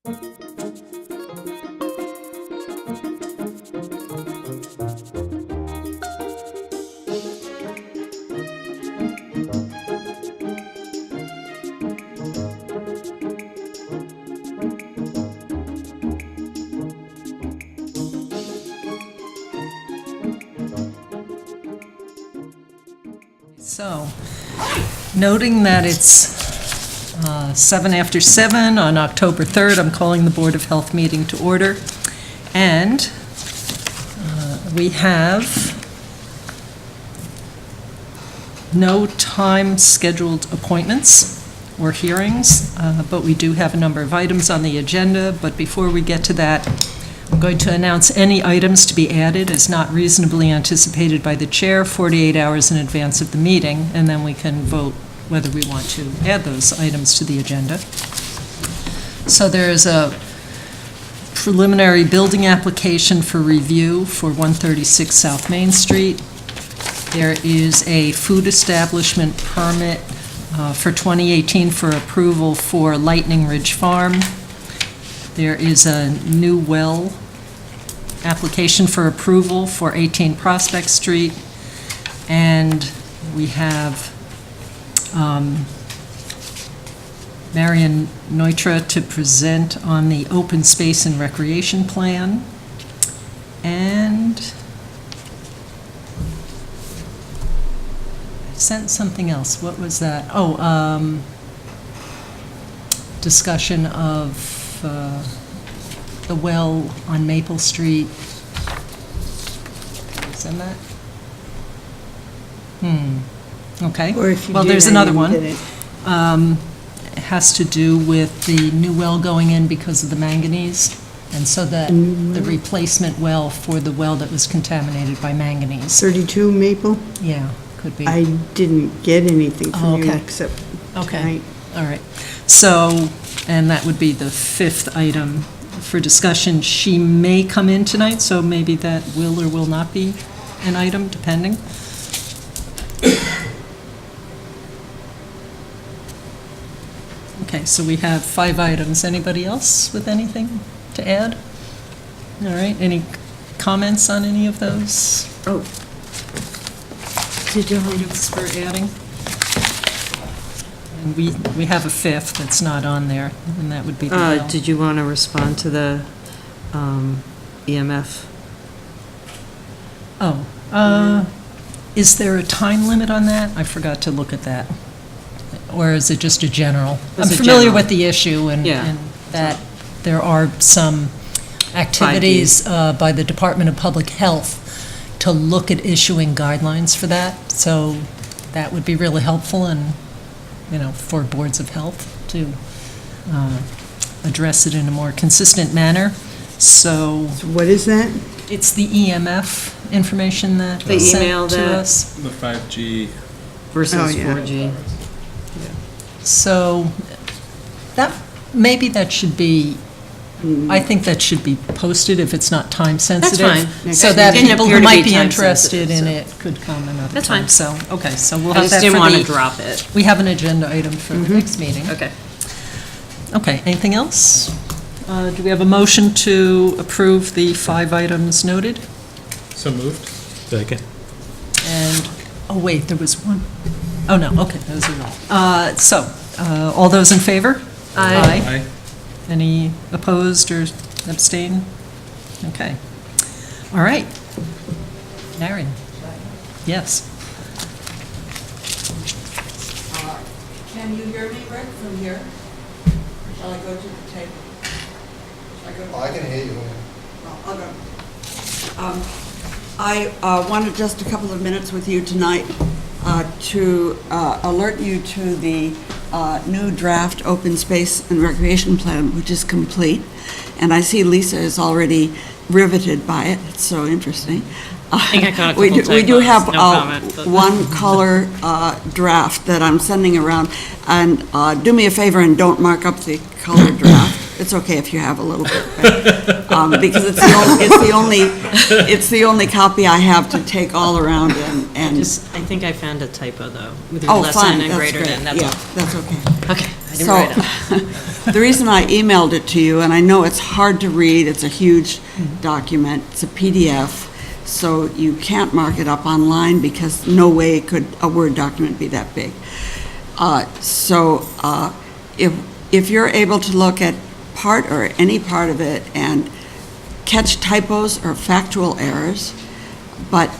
So, noting that it's 7 after 7 on October 3rd, I'm calling the Board of Health meeting to order. And we have no time-scheduled appointments or hearings, but we do have a number of items on the agenda. But before we get to that, I'm going to announce any items to be added as not reasonably anticipated by the chair 48 hours in advance of the meeting, and then we can vote whether we want to add those items to the agenda. So there is a preliminary building application for review for 136 South Main Street. There is a food establishment permit for 2018 for approval for Lightning Ridge Farm. There is a new well application for approval for 18 Prospect Street. And we have Marion Neutra to present on the open space and recreation plan. And I sent something else. What was that? Oh, discussion of the well on Maple Street. Did I send that? Okay. Or if you well, did, there's I another didn't one. get it. It has to do with the new well going in because of the manganese, and so that the replacement well for the well that was contaminated by manganese. 32 Maple? Yeah, could be. I didn't get anything from you okay. except Okay. tonight. All right. So, and that would be the 5th item for discussion. She may come in tonight, so maybe that will or will not be an item, depending. Okay, so we have 5 items. Anybody else with anything to add? All right, any comments on any of those Oh. Did you items for adding? And we have a 5th that's not on there, and that would be the well. Did you want to respond to the EMF? Oh, is there a time limit on that? I forgot to look at that. Or is it just a general? I'm It's a familiar general. with the issue and Yeah. and that there are some activities by the Department of Public Health to look at issuing guidelines for that. So that would be really helpful and, for boards of health to address it in a more consistent manner. So What is that? it's the EMF information that The was email sent to that- us. The 5G. Versus Oh, yeah. 4G? So maybe that should be, I think that should be posted if it's not time sensitive. fine. So It that didn't people appear who to be might be time interested in sensitive, it could come another That's time. fine. So, okay, so we'll I have just that didn't for want to the, drop it. we have an agenda item for the next meeting. Okay. Okay, anything else? Do we have a motion to approve the 5 items noted? So moved. Second. And, oh, wait, there was one. Oh, no, okay, those are all. So, all those in favor? Aye. Aye. Any opposed or abstain? Okay. All right. Marion? Yes. Can you hear me, Rick, from here? Shall I go to the table? Shall I go? I can hear you. I'll go. I wanted just a couple of minutes with you tonight to alert you to the new draft open space and recreation plan, which is complete. And I see Lisa is already riveted by it. It's so interesting. I think I caught a We couple do- We do typos. have No comment, but- one color draft that I'm sending around. And do me a favor and don't mark up the color draft. It's okay if you have a little bit, but, because it's the only copy I have to take all around and. I think I found a typo, though, with Oh, less fine, than and that's greater great. than, that's Yeah, all. that's okay. Okay. I didn't write it. So, the reason I emailed it to you, and I know it's hard to read, it's a huge document, it's a PDF, so you can't mark it up online because no way could a Word document be that big. If you're able to look at part or any part of it and catch typos or factual errors, but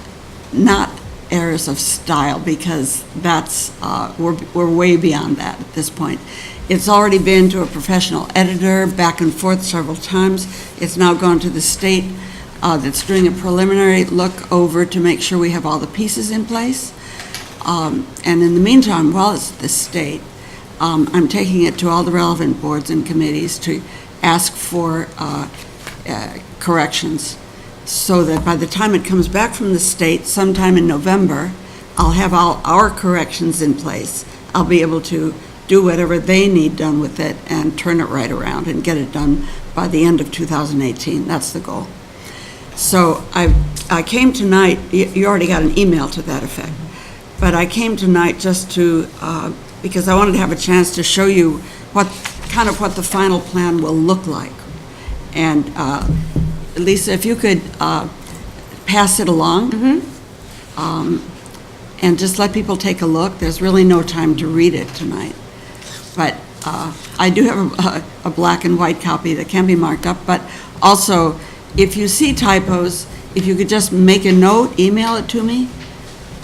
not errors of style, because that's, we're way beyond that at this point. It's already been to a professional editor, back and forth several times. It's now gone to the state that's doing a preliminary look over to make sure we have all the pieces in place. And in the meantime, while it's at the state, I'm taking it to all the relevant boards and committees to ask for corrections, so that by the time it comes back from the state sometime in November, I'll have all our corrections in place. I'll be able to do whatever they need done with it and turn it right around and get it done by the end of 2018. That's the goal. So I came tonight, you already got an email to that effect, but I came tonight just to, because I wanted to have a chance to show you what the final plan will look like. And Lisa, if you could pass it along, and just let people take a look. There's really no time to read it tonight. But I do have a black and white copy that can be marked up, but also, if you see typos, if you could just make a note, email it to me,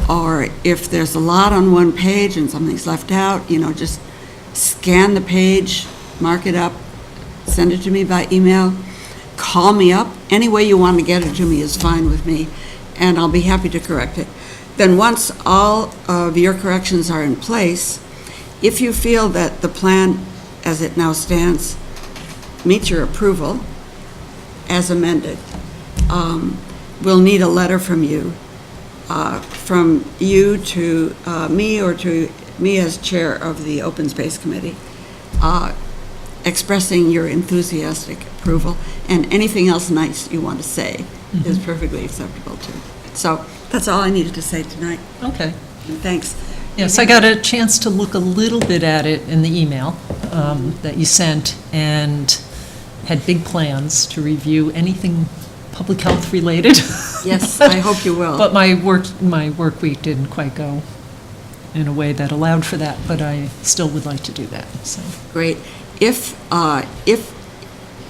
or if there's a lot on one page and something's left out, just scan the page, mark it up, send it to me by email, call me up. Any way you want to get it to me is fine with me, and I'll be happy to correct it. Then once all of your corrections are in place, if you feel that the plan as it now stands meets your approval as amended, we'll need a letter from you to me, or to me as chair of the Open Space Committee, expressing your enthusiastic approval, and anything else nice you want to say is perfectly acceptable too. So that's all I needed to say tonight. Okay. And thanks. Yes, I got a chance to look a little bit at it in the email that you sent, and had big plans to review anything public health related. Yes, I hope you will. But my work week didn't quite go in a way that allowed for that, but I still would like to do that, so. Great. If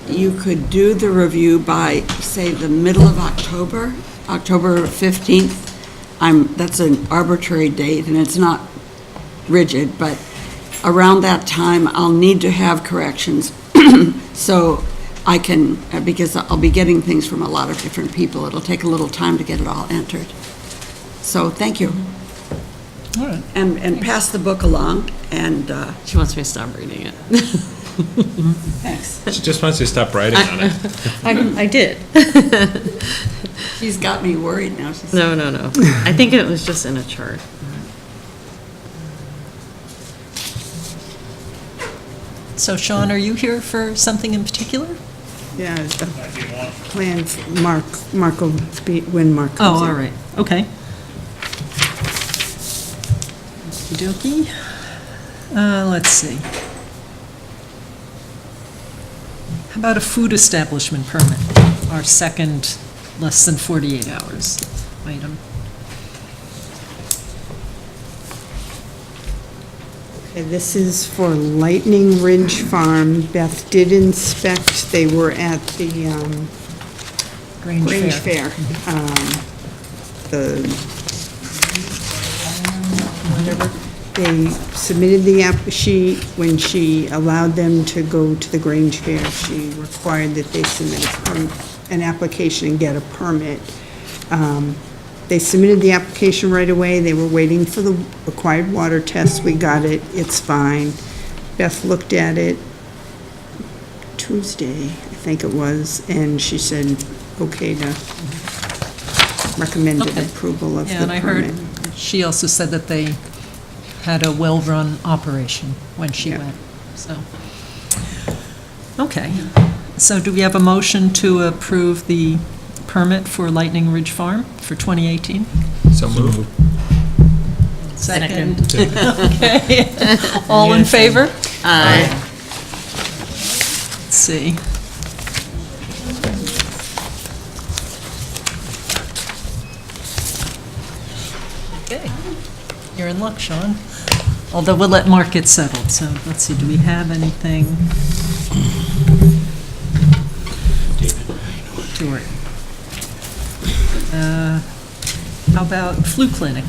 you could do the review by, say, the middle of October 15th, that's an arbitrary date, and it's not rigid, but around that time, I'll need to have corrections, so I can, because I'll be getting things from a lot of different people. It'll take a little time to get it all entered. So, thank you. All right. And pass the book along, and She wants me to stop reading it. thanks. She just wants you to stop writing on it. I did. She's got me worried now. She's No. I think it was just in a chart. So Sean, are you here for something in particular? Yeah, the plan, Mark will be, when Mark comes Oh, in. all right, okay. Okey-dokey. Let's see. How about a food establishment permit? Our second less than 48 hours item. Okay, this is for Lightning Ridge Farm. Beth did inspect, they were at the Grange Grange Fair. Fair. The, whatever, they submitted the when she allowed them to go to the Grange Fair, she required that they submit an application and get a permit. They submitted the application right away. They were waiting for the required water test. We got it. It's fine. Beth looked at it Tuesday, I think it was, and she said, okay to recommended Okay. approval of the Yeah, and I heard, permit. she also said that they had a well-run operation when she Yeah. went, so. Okay, so do we have a motion to approve the permit for Lightning Ridge Farm for 2018? So moved. Second. Okay. All in favor? Aye. Let's see. Okay. You're in luck, Sean. Although we'll let Mark get settled, so let's see, do we have anything? Sure. How about flu clinic?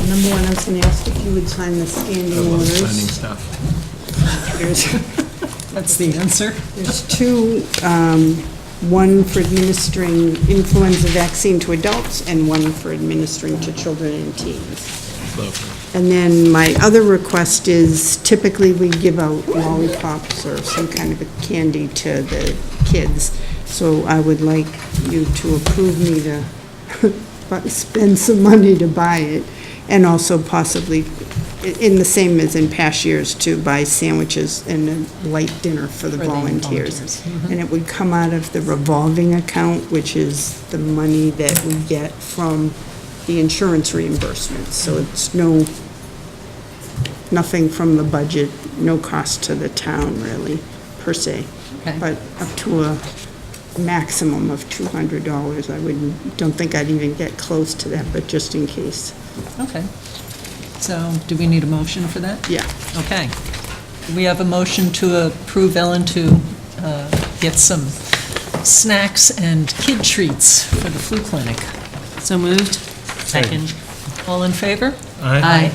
Number one, I was going to ask if you would sign the standing orders. Signing stuff. That's the answer. There's two, one for administering influenza vaccine to adults and one for administering to children and teens. Lovely. And then my other request is typically we give out lollipops or some kind of a candy to the kids. So I would like you to approve me to spend some money to buy it, and also possibly, in the same as in past years, to buy sandwiches and a light dinner for the volunteers. And it would come out of the revolving account, which is the money that we get from the insurance reimbursement. So it's nothing from the budget, no cost to the town, really, per se. Okay. But up to a maximum of $200. Don't think I'd even get close to that, but just in case. Okay. So do we need a motion for that? Yeah. Okay. We have a motion to approve Ellen to get some snacks and kid treats for the flu clinic. So moved. Second. All in favor? Aye.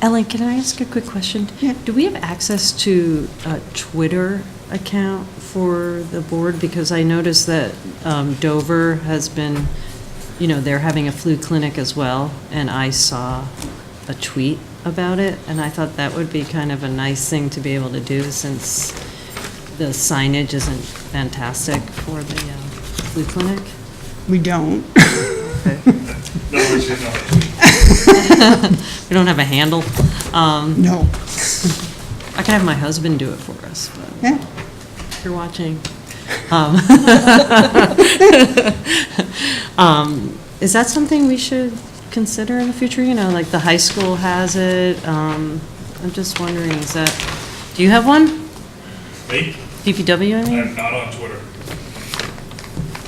Ellen, can I ask a quick question? Yeah. Do we have access to a Twitter account for the board? Because I noticed that Dover has been, they're having a flu clinic as well, and I saw a tweet about it, and I thought that would be kind of a nice thing to be able to do since the signage isn't fantastic for the flu clinic. We don't. We don't have a handle. No. I can have my husband do it for us, but Yeah. if you're watching. Is that something we should consider in the future? Like the high school has it. I'm just wondering, do you have one? Me? DPW, I mean? I'm not on Twitter.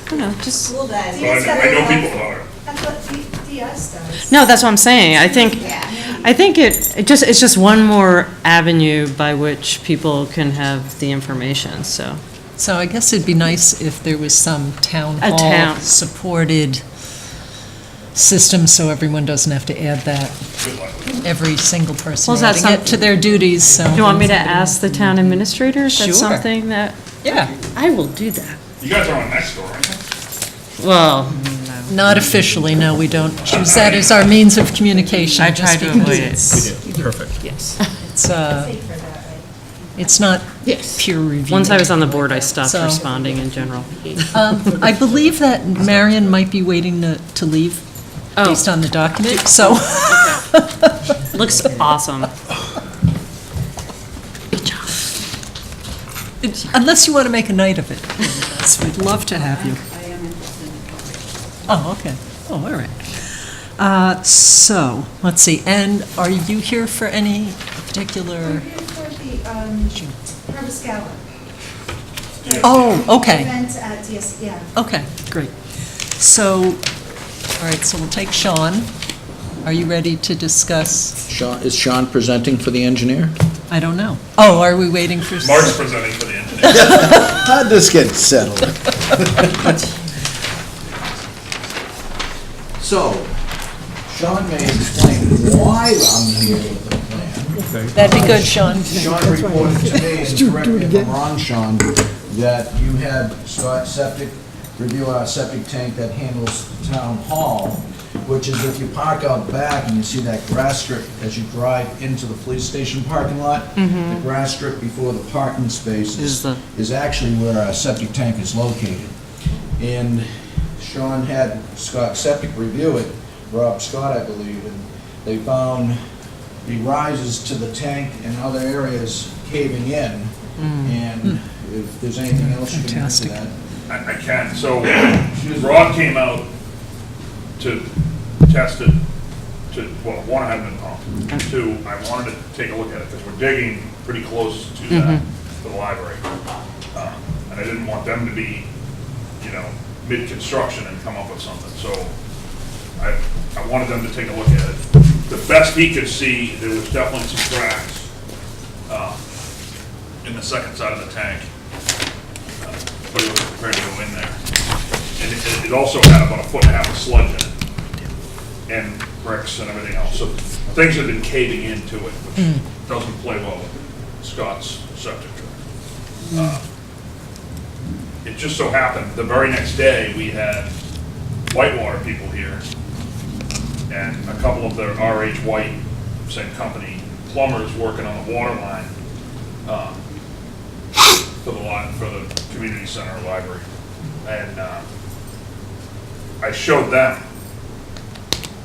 I don't know, just, So I know people are. That's what DS does. no, that's what I'm saying. I think it's just one more avenue by which people can have the information, so. So I guess it'd be nice if there was some town A town. hall-supported system, so everyone doesn't have to add that, Good luck. every single person Well, is that adding it to their duties, so. Do you want me to ask the town administrator if Sure. that's something that? Yeah, I will do that. You guys are on next door, aren't you? Well, not officially, no, we don't choose that as our means of communication. I just try to because avoid it. it's- We do, perfect. yes. It's not Yes. peer reviewed. Once I was on the board, I stopped So- responding in general. I believe that Marion might be waiting to leave, Oh. based on the document, so. Looks awesome. Unless you want to make a night of it. Yes, we'd love to have you. I am interested in it. Oh, okay. Oh, all right. So, let's see, and are you here for any particular? We're here for the Harvest Gala. Oh, okay, Event at DS, yeah. okay, great. So, all right, so we'll take Sean. Are you ready to discuss? Sean, is Sean presenting for the engineer? I don't know. Oh, are we waiting for? Mark's presenting for the engineer. How'd this get settled? So, Sean may explain why I'm here with the plan. That'd be good, Sean. Sean reported to me, and correct me if I'm wrong, Sean, that you had Scott Septic review our septic tank that handles the town hall, which is if you park out back and you see that grass strip as you drive into the police station parking lot, the grass strip before the parking space is actually where our septic tank is located. And Sean had Scott Septic review it, Rob Scott, I believe, and they found the rises to the tank and other areas caving in. And if there's anything else you can add to Fantastic. that. I can. So Rob came out to test it, well, one, I hadn't been pumped. Two, I wanted to take a look at it, because we're digging pretty close to that, to the library. And I didn't want them to be, mid-construction and come up with something, so I wanted them to take a look at it. The best he could see, there was definitely some cracks in the second side of the tank, but he was prepared to go in there. And it also had about 1.5 foot of sludge in it, and bricks and everything else. So things have been caving into it, which doesn't play well with Scott's septic trunk. It just so happened, the very next day, we had Whitewater people here, and a couple of their RH White, same company, plumbers working on the water line for the community center library. And I showed them,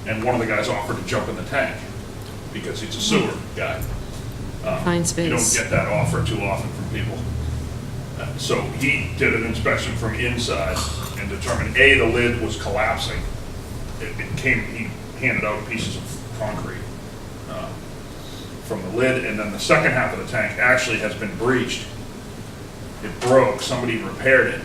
and one of the guys offered to jump in the tank because he's a sewer guy. Find space. You don't get that offer too often from people. So he did an inspection from inside and determined, A, the lid was collapsing. He handed out pieces of concrete from the lid, and then the second half of the tank actually has been breached. It broke, somebody repaired it.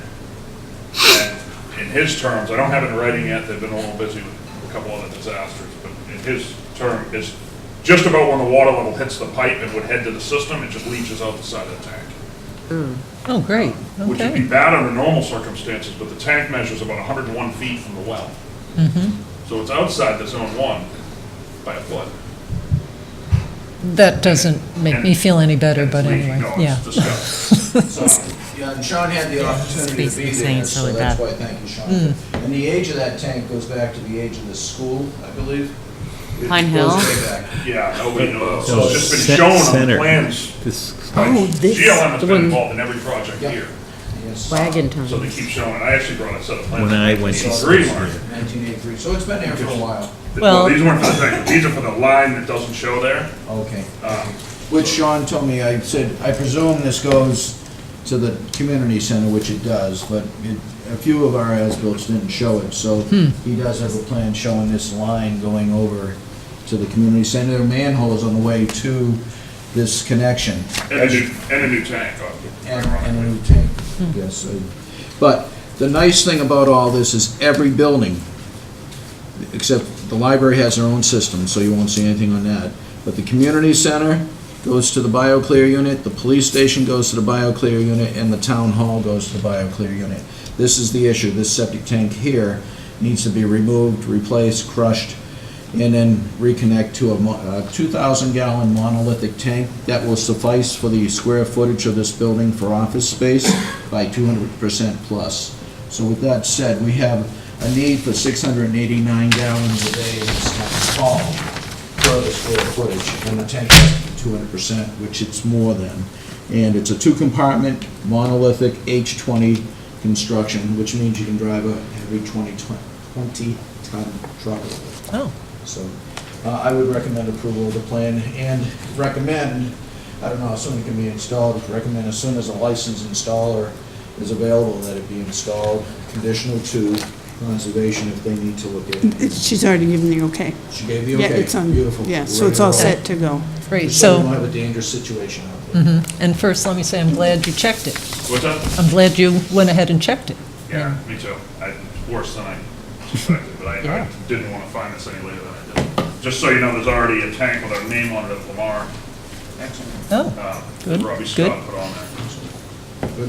And in his terms, I don't have it in writing yet, they've been a little busy with a couple other disasters, but in his term, is just about when the water level hits the pipe and would head to the system, it just leaches out the side of the tank. Oh, great, Which would be okay. bad under normal circumstances, but the tank measures about 101 feet from the well. So it's outside the zone 1 by a foot. That doesn't make me feel any better, And it's but leaking. anyway, No, yeah. it's disgusting. So, yeah, and Sean had the opportunity to Basically be saying there, it's so really that's bad. why, thank you, Sean. And the age of that tank goes back to the age of the school, I believe. It Pine goes Hill? way back. Yeah, nobody knows. No, It's just been shown on the center. plans. This, GLM has the been one- involved in every project Yep. here. Yes, Wagon So they times. keep showing, I actually brought a set of plans. when I went to Green school. mark. 1983, so it's been there for a while. Well, Well- these weren't for the thing, these are for the line that doesn't show there. Okay. Um, Which Sean told me, I said, I presume this goes to the community center, which it does, but a few of our as-bills didn't show it, so he does have a plan showing this line going over to the community center. There are manholes on the way to this connection. And a new tank, And a new tank, yes. But the nice thing about all this is every building, except the library has their own system, so you won't see anything on that. But the community center goes to the BioClear unit, the police station goes to the BioClear unit, and the town hall goes to the BioClear unit. This is the issue. This septic tank here needs to be removed, replaced, crushed, and then reconnect to a 2,000-gallon monolithic tank that will suffice for the square footage of this building for office space by 200% plus. So with that said, we have a need for 689 gallons a day in this town hall per the square footage, and the tank has to be 200%, which it's more than. And it's a 2-compartment monolithic H20 construction, which means you can drive a heavy 20-ton truck over it. Oh, So I would recommend approval of the plan and recommend, I don't know how soon it can be installed, recommend as soon as a licensed installer is available that it be installed, conditional to conservation if they need to look at it. She's already given the okay. She gave the Yeah, okay. it's on, Beautiful. yeah, so it's all set to go. great, Just so we don't so, have a dangerous situation out there. and first, let me say, I'm glad you checked it. What's that? I'm glad you went ahead and checked it. Yeah, me too. It's worse than I suspected, but I Yeah. didn't want to find this any later than I did. Just so you know, there's already a tank with our name on it at Lamar. Oh, Good, Robbie good. Scott put on there.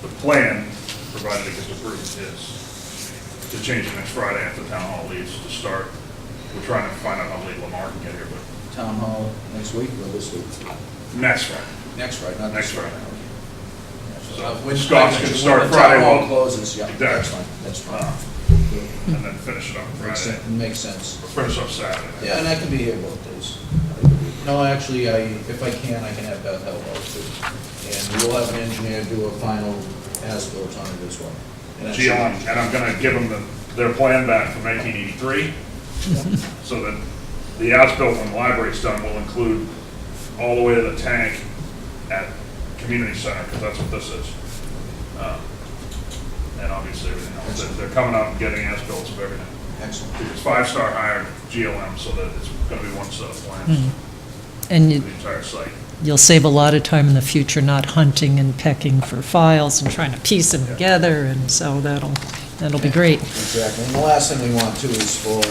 The plan, provided it gets approved, is to change it next Friday after town hall leaves to start. We're trying to find out how late Lamar can get here, but Town hall next week or this week? next Friday. Next Friday, not Next this Friday. Friday. Okay. So When Scott's gonna start when Friday, the town hall we'll- closes, yeah, that's Exactly. fine, that's fine. And then finish it up Makes Friday. sense, makes sense. Or finish up Saturday. Yeah, and I can be here both days. No, actually, if I can have Beth help out too. And we'll have an engineer do a final as-built on it as well. And that should- And I'm gonna give them their plan back from 1983, so that the as-built when the library's done will include all the way to the tank at community center, because that's what this is. And obviously everything else. They're coming out and getting as-bills of everything. Excellent. It's 5-star hired GLM, so that it's gonna be one set of plans And for the entire site. you'll save a lot of time in the future not hunting and pecking for files and trying to piece them together, and so that'll be great. Exactly. And the last thing we want too is for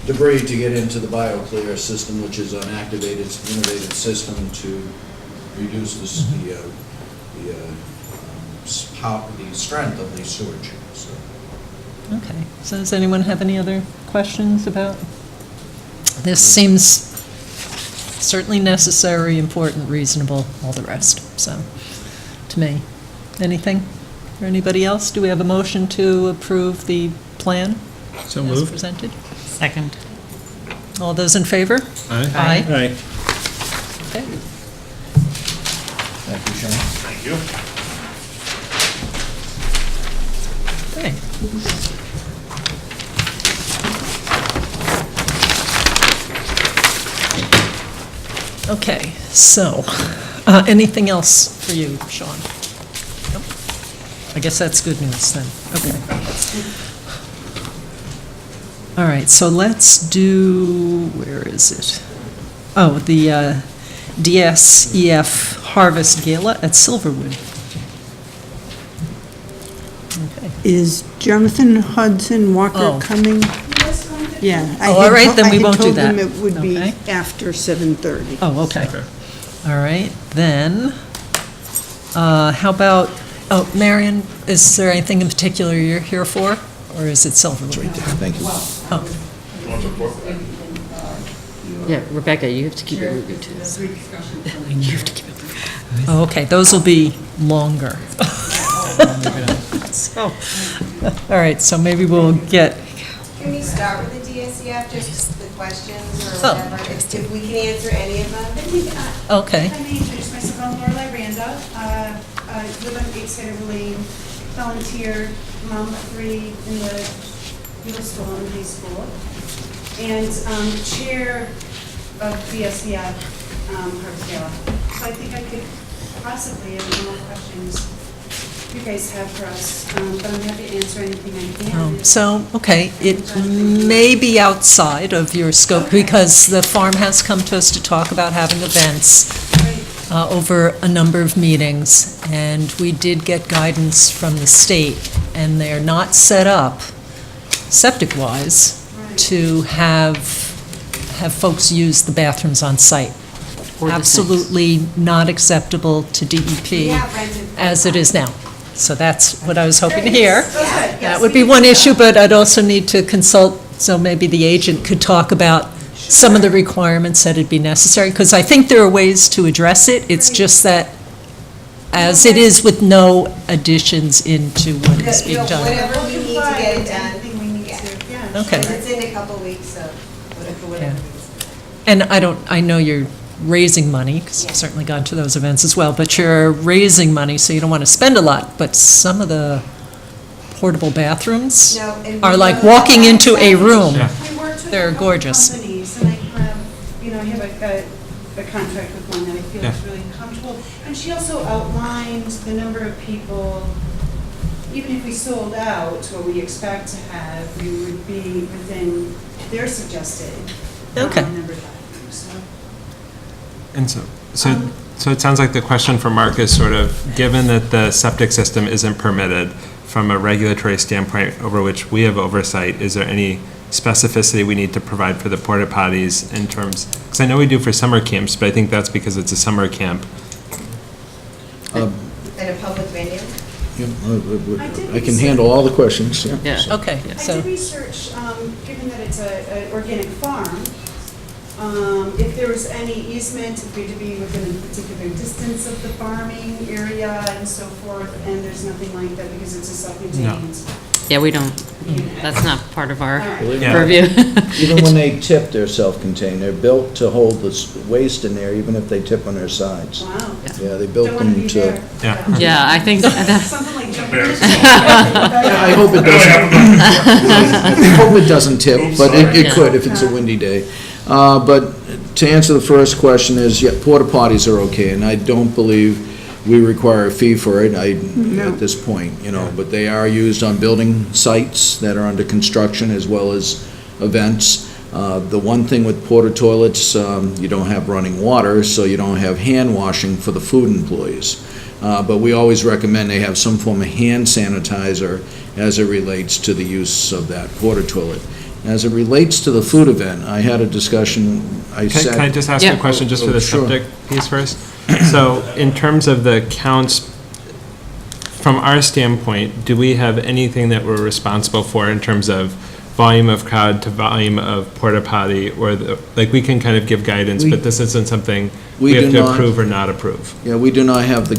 debris to get into the BioClear system, which is an activated, innovative system to reduce the strength of the sewage. So, Okay, so does anyone have any other questions about? This seems certainly necessary, important, reasonable, all the rest, so, to me. Anything for anybody else? Do we have a motion to approve the plan So as moved. presented? Second. All those in favor? Aye. Aye. Aye. Okay. thank you, Sean. Thank you. Okay. Okay, so, anything else for you, Sean? Nope. I guess that's good news then. Okay. All right, so let's do, where is it? Oh, the DSEF Harvest Gala at Silverwood. Okay. Is Jonathan Hudson Walker Oh. coming? Yes, one fifty. Yeah. I Oh, all had right, to- then we won't do that. I had told them it would be Okay. after 7:30. Oh, okay. All right, then, how about, oh, Marion, is there anything in particular you're here for, or is it Silverwood? Thank you. Oh, You want to report? Yeah, Rebecca, you have to keep it moving too. you have to keep it moving. Oh, okay, those will be longer. So, all right, so maybe we'll get, Can we start with the DSEF, just the questions Oh. or whatever, if we can answer any of them? I think, okay, if I may introduce myself, I'm Lorelei Randa. I live on 8 Cedar Lane, volunteer mom of 3 in the middle school and high school, and chair of DSEF Harvest Gala. So I think I could possibly have more questions you guys have for us, but I'm happy to answer anything I can. so, okay, it may be outside of your scope, because the farm has come to us to talk about having events Right. over a number of meetings, and we did get guidance from the state, and they're not set up, septic-wise, Right. to have folks use the bathrooms on site. Or the sinks. Absolutely not acceptable to We DEP have rented. as it is now. So that's what I was hoping to hear. Oh, good. Yes, That would we be can one do issue, that. but I'd also need to consult, so maybe the agent could talk about some of the requirements that'd be necessary, because I think there are ways to address it. It's just that, as it is with no additions into what is being done. Whatever we need to get it done. Anything we need Yeah. to, yeah. Okay. sure. It's in a couple weeks, so whatever Yeah. it is. And I know you're raising money, because I've Yeah. certainly gone to those events as well, but you're raising money, so you don't want to spend a lot, but some of the portable bathrooms No, and are we like know walking that into a room. Yeah. We worked with They're a couple gorgeous. companies, and I have, I have a contract with one that I feel is Yeah. really comfortable. And she also outlined the number of people, even if we sold out, what we expect to have, we would be within their suggested Okay. number of bathrooms, so. And so it sounds like the question for Mark is sort of, given that the septic system isn't permitted from a regulatory standpoint over which we have oversight, is there any specificity we need to provide for the porta potties in terms, because I know we do for summer camps, but I think that's because it's a summer camp. In a public venue? I can handle all the questions, yeah. Yeah. Okay, I so, did research, given that it's an organic farm, if there was any easement, if we had to be within a particular distance of the farming area and so forth, and there's nothing like that because it's a self-contained. Yeah, we don't, that's not part of our All right. Believe me, Yeah. purview. Even when they tip, they're self-contained. They're built to hold the waste in there, even if they tip on their sides. Wow. Yeah, they built Don't want to them be to. there. Yeah. Yeah, I think that's, Something like jumping. I hope it doesn't. I hope it doesn't tip, but it Yeah. could if it's a windy day. But to answer the first question is, yeah, porta potties are okay, and I don't believe we require a fee for it, at this point, but they are used on building sites that are under construction as well as events. The one thing with porta toilets, you don't have running water, so you don't have hand washing for the food employees. But we always recommend they have some form of hand sanitizer as it relates to the use of that porta toilet. As it relates to the food event, I had a discussion, Can I just ask Yeah. a question just for the Sure. septic piece first? So in terms of the counts, from our standpoint, do we have anything that we're responsible for in terms of volume of crowd to volume of porta potty, or we can kind of give guidance, but this isn't something we have to approve or not approve? Yeah, we do not have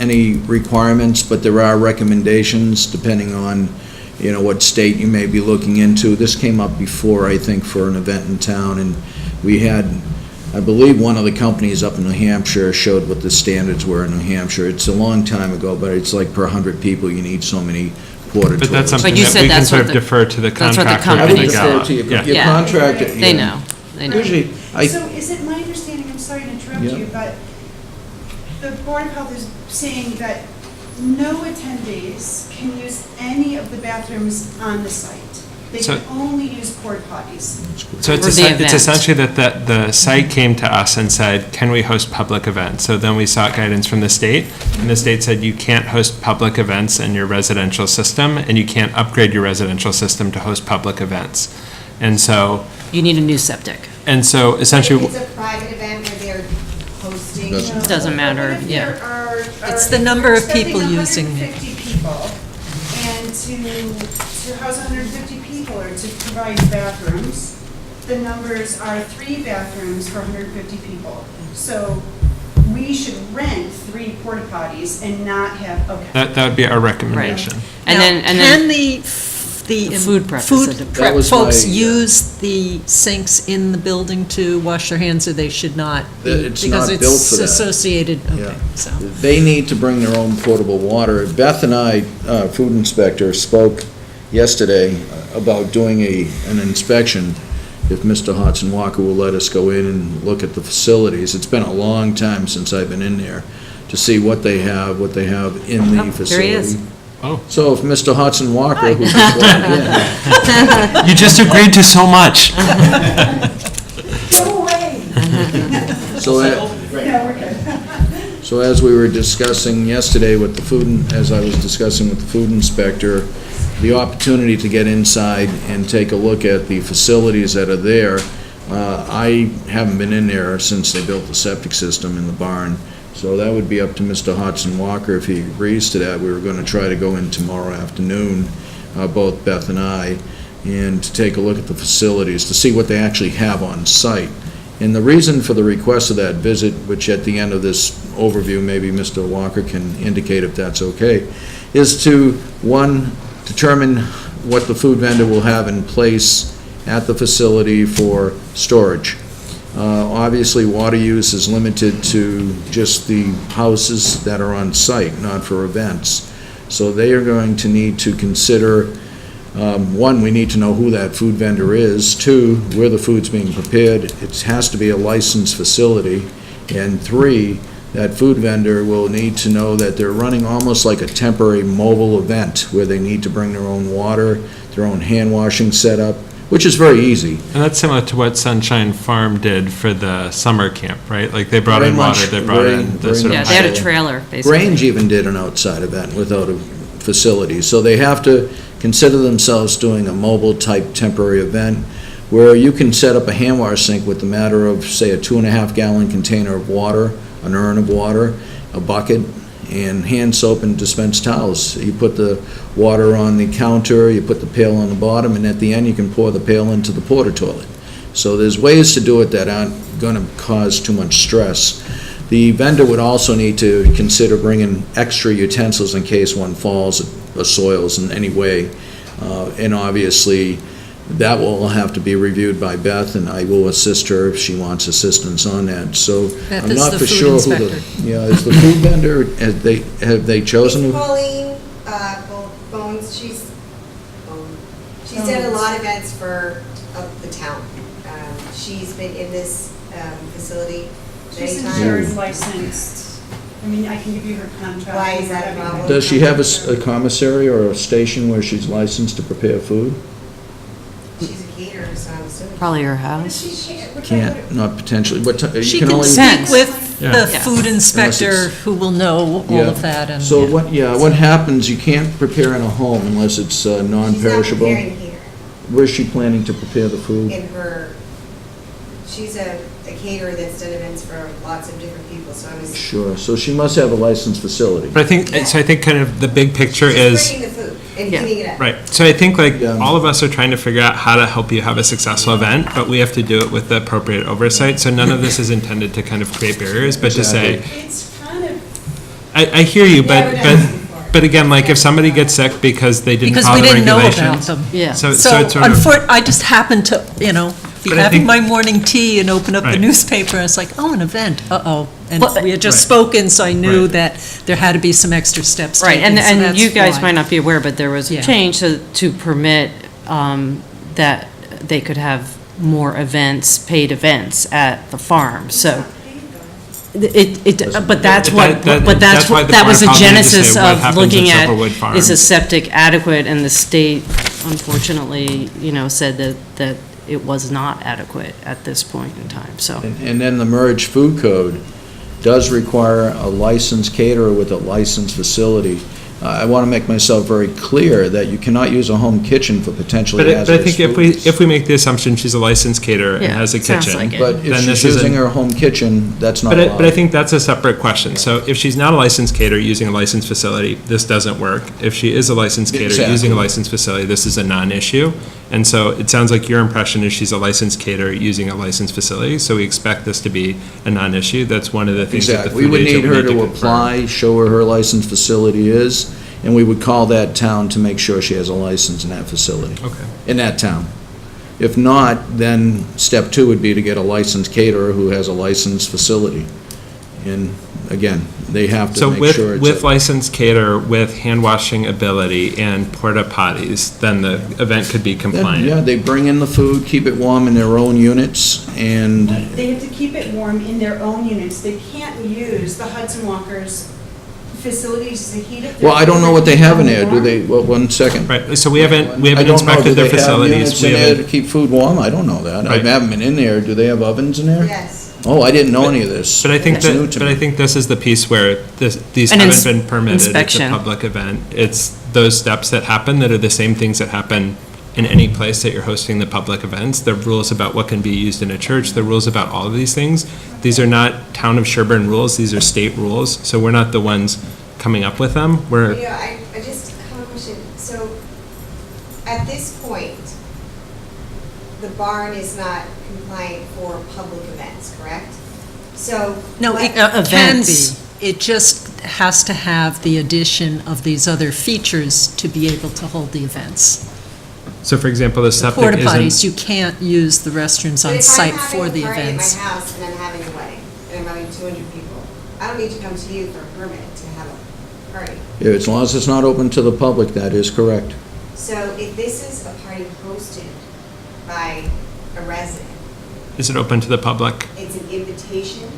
any requirements, but there are recommendations depending on, what state you may be looking into. This came up before, I think, for an event in town, and we had, I believe one of the companies up in New Hampshire showed what the standards were in New Hampshire. It's a long time ago, but it's like per 100 people, you need so many porta toilets. But that's something But you that said we can that's sort what of the- defer to the that's what the contractor. I company would said. defer to your Yeah. your Yeah. contractor. They yeah. know, they know. Usually, So is it my understanding, I'm sorry to interrupt Yeah. you, but the Board of Health is saying that no attendees can use any of the bathrooms on the site. They So- can only use porta potties. So Or the it's event. essentially that the site came to us and said, can we host public events? So then we sought guidance from the state, and the state said, you can't host public events in your residential system, and you can't upgrade your residential system to host public events. And so You need a new septic. essentially, If it's a private event where they're hosting. Doesn't- Doesn't matter, What if yeah. there are- It's if the number we're of people expecting using it. 150 people, and to house 150 people or to provide bathrooms, the numbers are 3 bathrooms for 150 people. So we should rent 3 porta potties and not have, okay. that would be our recommendation. And Now, then, can the food prep food is a- That prep was folks my, use the sinks in the building to wash their hands, or they should not? It's not built for Because that. it's associated, okay, Yeah. so. They need to bring their own portable water. Beth and I, food inspector, spoke yesterday about doing an inspection, if Mr. Hodson Walker will let us go in and look at the facilities. It's been a long time since I've been in there, to see what they have in the Oh, facility. there he is. Oh. So if Mr. Hodson Walker, who just walked in, You just agreed to so much. Go away. so So as we were discussing yesterday with the as I was discussing with the food inspector, the opportunity to get inside and take a look at the facilities that are there, I haven't been in there since they built the septic system in the barn, so that would be up to Mr. Hodson Walker if he agrees to that. We were going to try to go in tomorrow afternoon, both Beth and I, and to take a look at the facilities, to see what they actually have on site. And the reason for the request of that visit, which at the end of this overview, maybe Mr. Walker can indicate if that's okay, is to, one, determine what the food vendor will have in place at the facility for storage. Obviously, water use is limited to just the houses that are on site, not for events. So they are going to need to consider, one, we need to know who that food vendor is. Two, where the food's being prepared. It has to be a licensed facility. And three, that food vendor will need to know that they're running almost like a temporary mobile event where they need to bring their own water, their own hand washing setup, which is very easy. And that's similar to what Sunshine Farm did for the summer camp, right? Like they brought Very in much, water, they brought very- in the very sort Yeah, of. they had a much. trailer, basically. Grange even did an outside event without a facility. So they have to consider themselves doing a mobile-type temporary event where you can set up a hand wash sink with a matter of, say, a 2.5-gallon container of water, an urn of water, a bucket, and hand soap and dispensed towels. You put the water on the counter, you put the pail on the bottom, and at the end, you can pour the pail into the porta toilet. So there's ways to do it that aren't going to cause too much stress. The vendor would also need to consider bringing extra utensils in case one falls or soils in any way. And obviously, that will have to be reviewed by Beth, and I will assist her if she wants assistance on that. So Beth I'm is not the for food sure who the... inspector. Yeah, is the food vendor, have they chosen? It's who- Pauline, Bones, she's done a lot of events for the town. She's been in this facility many She's times. insured, licensed. I mean, I can give you her contract. Why is that a Whatever. problem? Does she have a commissary or a station where she's licensed to prepare food? She's a caterer, so I'm assuming. Probably her What does house. she share? What Can't, kind of- not potentially, but you She can can only. speak Depends. with the Yeah. food inspector Unless who will know all Yeah. of that and. So what happens, you can't prepare in a home unless it's She's not non-perishable? preparing here Where's she planning to prepare the food? in her, she's a caterer that's done events for lots of different people, so I was. Sure, so she must have a licensed facility. But I think kind of the big picture She's is, bringing the food and Yeah. heating it up. right, so I think like Yeah. all of us are trying to figure out how to help you have a successful event, but we have to do it with the appropriate oversight. So none of this is intended to kind of create barriers, but to say, It's kind of, I hear you, Yeah, we're not asking for it. but again, like if somebody gets sick because they didn't Because follow we the didn't know about regulations. them. Yeah. So So, it's sort of, I just happened to, be But I having think- my morning tea and open up the Right. newspaper, and it's like, oh, an event, uh-oh. And Well, we had just Right. spoken, so I knew Right. that there had to be some extra steps Right, taken, so and that's you guys why. might not be aware, but there was a Yeah. change to permit that they could have more events, paid events at the farm, so. But that's what, That's why the that was the Board of Health needed to say genesis what of happens looking at at, Silverwood Farm. is a septic adequate? And the state unfortunately, said that it was not adequate at this point in time, so. And then the merged food code does require a licensed caterer with a licensed facility. I want to make myself very clear that you cannot use a home kitchen for potentially but I hazardous think foods. if we make the assumption she's a licensed caterer and Yeah, has a sounds kitchen. like it. But if then she's this isn't- using her home kitchen, that's not But allowed. I think that's a separate question. So if she's not a licensed caterer using a licensed facility, this doesn't work. If she is a licensed caterer using Exactly. a licensed facility, this is a non-issue. And so it sounds like your impression is she's a licensed caterer using a licensed facility, so we expect this to be a non-issue. That's one of the things that the Exactly. We food would agent need will her need to confirm. apply, show where her licensed facility is, and we would call that town to make sure she has a license in that facility, Okay. in that town. If not, then step two would be to get a licensed caterer who has a licensed facility. And again, they have So to make sure with it's. licensed caterer, with hand washing ability and porta potties, then the event could be Yeah, compliant. they bring in the food, keep it warm in their own units, and, they have to keep it warm in their own units. They can't use the Hudson Walkers facilities to heat it. well, I don't know what they have in there, do they, well, one second. Right, so we haven't I don't know, inspected do their they have facilities. units We in there haven't- to keep food warm? I don't know that. I Right. haven't been in there. Do they have ovens in there? Yes. Oh, I didn't know any of this. But I think It's new that, to but me. I think this is the piece where these An haven't been permitted. inspection. It's a public event. It's those steps that happen that are the same things that happen in any place that you're hosting the public events. The rules about what can be used in a church, the rules about all of these things. These are not town of Sherborn rules, these are state rules. So we're not the ones coming up with them. We're, Yeah, I just have a question. So, at this point, the barn is not compliant for public events, correct? So. No, what- it event can be. be. It just has to have the addition of these other features to be able to hold the events. so for example, the septic Porta potties, isn't, you can't use the restrooms But on if site I'm for the having a party events. at my house and I'm having a wedding, and I'm having 200 people, I don't need to come to you for a permit to have a party. Yeah, as long as it's not open to the public, that is correct. So if this is a party hosted by a resident, is it open to the public? it's an invitation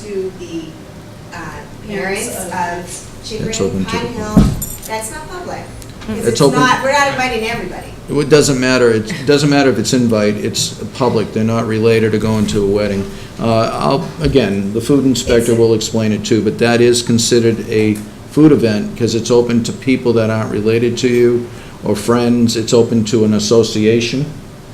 to the Parents parents of- of It's open Chickering, to Pine the Hill, that's not public. Because It's it's open- not, we're not inviting everybody. It doesn't matter, it doesn't matter if it's invite, it's public, they're not related to going to a wedding. Again, the food inspector will explain it too, but that is considered a food event because it's open to people that aren't related to you or friends, it's open to an association,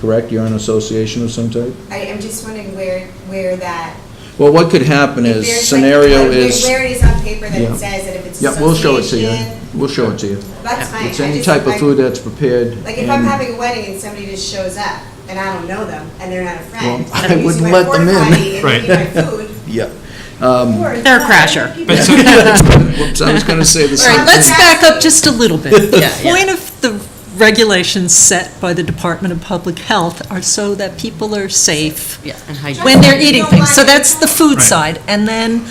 correct? You're an association of some type? I am just wondering where that. Well, what could happen if is, there's like- scenario like, is, where it is on paper that Yeah. it says that if it's yeah, we'll show it to you, association, we'll show it to you. that's fine. It's I any just- type of like- food that's prepared. Like if I'm and- having a wedding and somebody just shows up and I don't know them and they're not a friend. Well, and I'm I using wouldn't my let them porta in. potty and Right. eating my food. Yeah. Or it's They're a not. crasher. People- But so- Whoops, I was gonna say the All same right, let's thing. back up just a little bit. The Yeah, yeah. point of the regulations set by the Department of Public Health are so that people are safe Yeah, and hygiene. when they're eating things. So that's the food Right. side. And then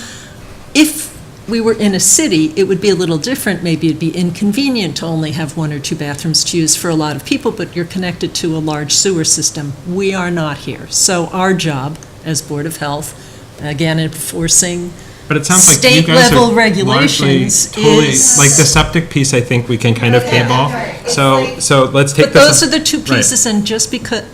if we were in a city, it would be a little different. Maybe it'd be inconvenient to only have one or two bathrooms to use for a lot of people, but you're connected to a large sewer system. We are not here. So our job as Board of Health, again, enforcing But it sounds like you guys are state-level largely regulations totally, is... like the septic piece, I think we can kind of Yeah, table. right. It's So, like- so let's take But this. those are the two Right. pieces, and just because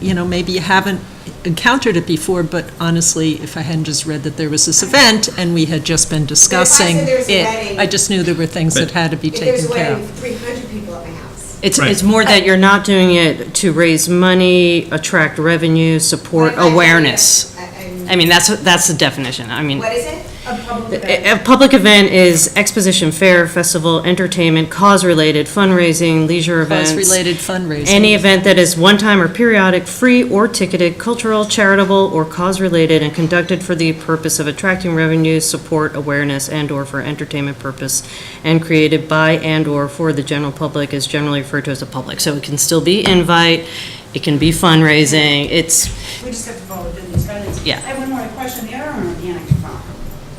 maybe you haven't encountered it before, but honestly, if I hadn't just read that there was this event and we had just been discussing there was a it, wedding- I just knew there were things that had to be If there's taken a care wedding of. with 300 people at my house. Right. It's more that you're not doing it to raise money, attract revenue, support Right, right, awareness. I'm- I mean, that's the definition. I mean, What is it? A public event. a public event is exposition, fair, festival, entertainment, cause-related, fundraising, leisure events. Cause-related fundraising. Any event that is one-time or periodic, free or ticketed, cultural, charitable, or cause-related, and conducted for the purpose of attracting revenue, support, awareness, and/or for entertainment purpose, and created by and/or for the general public is generally referred to as a public. So it can still be invite, it can be fundraising, it's, We just have to follow these guidelines. Yeah. I have one more question. The other one, organic farm.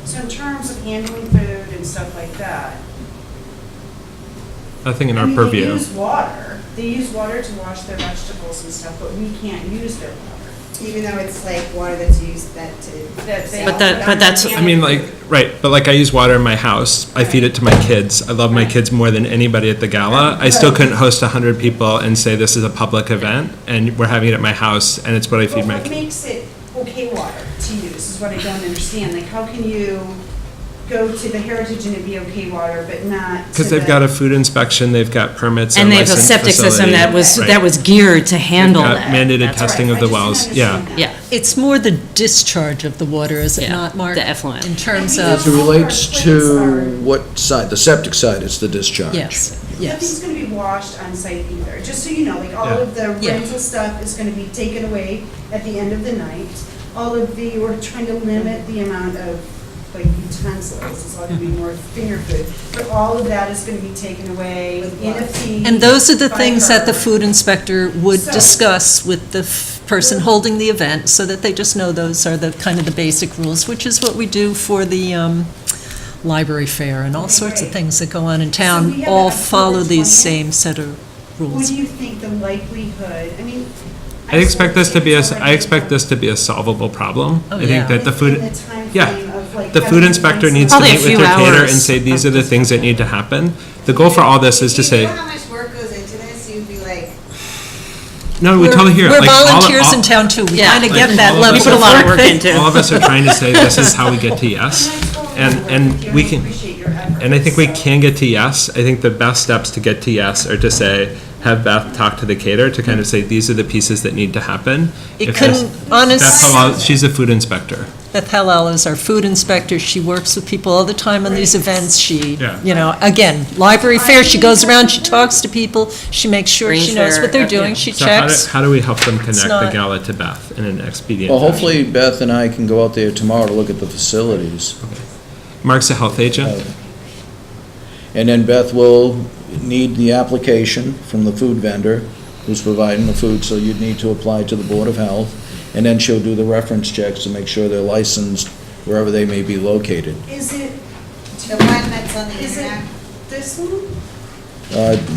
So in terms of handling food and stuff like that. Nothing in I our mean, purview. They use water. They use water to wash their vegetables and stuff, but we can't use their water. Even though it's like water that's used that to. That they But that- put but on that's- organic I mean, like, food. right, but like I use water in my house. I feed it to my kids. I love my kids more than anybody at the gala. I still couldn't host 100 people and say this is a public event and we're having it at my house and it's what I feed my But what kids. makes it okay water to use is what I don't understand. Like, how can you go to the Heritage and it be okay water, but not to Because they've the- got a food inspection, they've got permits and they have a licensed septic system facility. that was, Right. that was geared to handle Got that. mandated That's right. testing of I the just didn't wells, yeah. understand that. Yeah. It's more the discharge of the water, is it Yeah, not, Mark? the effluent. In terms Like, As of, it relates to what side, the septic side is the discharge. yes, Nothing's yes. gonna be washed on site either, just so you know, like, all Yeah. of the Yeah. rental stuff is gonna be taken away at the end of the night. All of the, we're trying to limit the amount of, like, utensils, it's all gonna be more finger food, but all of that is gonna be taken away in a fee. And those are the by things that the her. food inspector would So- discuss with the person holding the event, so that they just know those are the, kind of the basic rules, which is what we do for the library fair and all sorts of Right. things that go on in So we town, have all October follow these 20th. same set of What rules. do you think the likelihood, I mean. I expect this to be it's already- I expect this to be a solvable problem. Oh, I yeah. think that the food, In the timeframe yeah. of, like, The food having inspector things needs to Probably a meet with few their caterer hours and say, these are of the things that need to happen. The goal for all this is to If say, you know how much work goes into this, you'd be like, no, we totally hear it. We're Like, all- volunteers all- in town too, we Yeah. kind of Like, get that all of level us We put a of lot of work work. into it. all of us are trying to say, this is how we get to yes. And we can, and I think we can get to yes. I think the best steps to get to yes are to say, have Beth talk to the caterer to kind of say, these are the pieces that need to happen. It If couldn't, this- honest, Beth Halal, she's a food inspector. Beth Halal is our food inspector, she works with people all the time on these events, she, Yeah. you know, again, library fair, she goes around, she talks to people, she makes sure Green she knows fair, what they're yeah. doing, she So how do, checks. how do we help them connect the not- gala to Beth in an expedient Well, fashion? hopefully Beth and I can go out there tomorrow to look at the facilities. Mark's a health agent. And then Beth will need the application from the food vendor who's providing the food, so you'd need to apply to the Board of Health. And then she'll do the reference checks to make sure they're licensed wherever they may be located. Is it, the one that's on the is it internet. this one?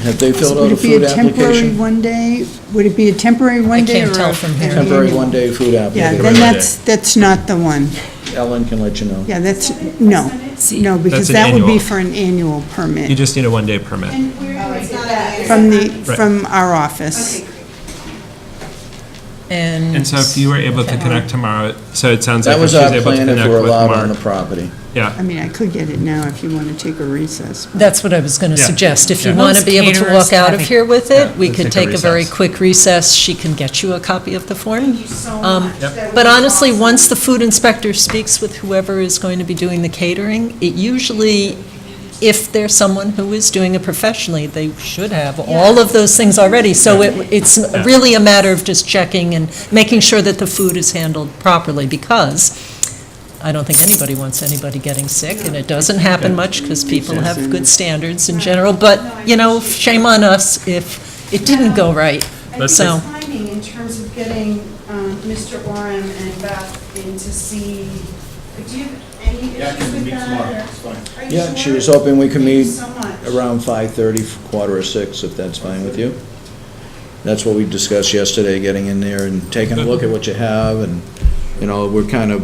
Have they filled out Would a it be food a temporary application? one day? Would it be a temporary one day? can't or tell a- from here. an Temporary annual? one-day food Yeah, application. then that's not the one. Ellen can let you know. Yeah, that's, no, no, because an that would be annual. for an annual You permit just need a one-day permit. And where do Oh, I it's get not that? on the from the, Right. from our office. Okay, great. And so if you were able to connect tomorrow, so it sounds like That if was she's our able to plan if connect we're with allowed on the Mark. property. Yeah, I mean, I could get it now if you want to take a recess. That's what I was going to Yeah. suggest. If you Yeah. want to Most be able to caterers walk out have of a- here with Yeah, it, we let's could take a take a very recess. quick recess. She can get you a copy of the form. Thank you so much. That But was honestly, awesome. once the food inspector speaks with whoever is going to be doing the catering, it usually, if there's someone who is doing it professionally, they should have all of those things already. So it's really a matter of just checking and making sure that the food is handled properly, because I don't think anybody wants anybody getting sick, and it doesn't happen much because people have good standards in general. But, you know, shame on us if it didn't go right. I think So, the timing in terms of getting Mr. Oram and Beth in to see, do you have any issues with that? Are you Yeah, she sure? was hoping we could Thank you meet so much. around 5:30, 5:45, if that's fine with you. That's what we discussed yesterday, getting in there and taking a look at what you have, and, you know, we're kind of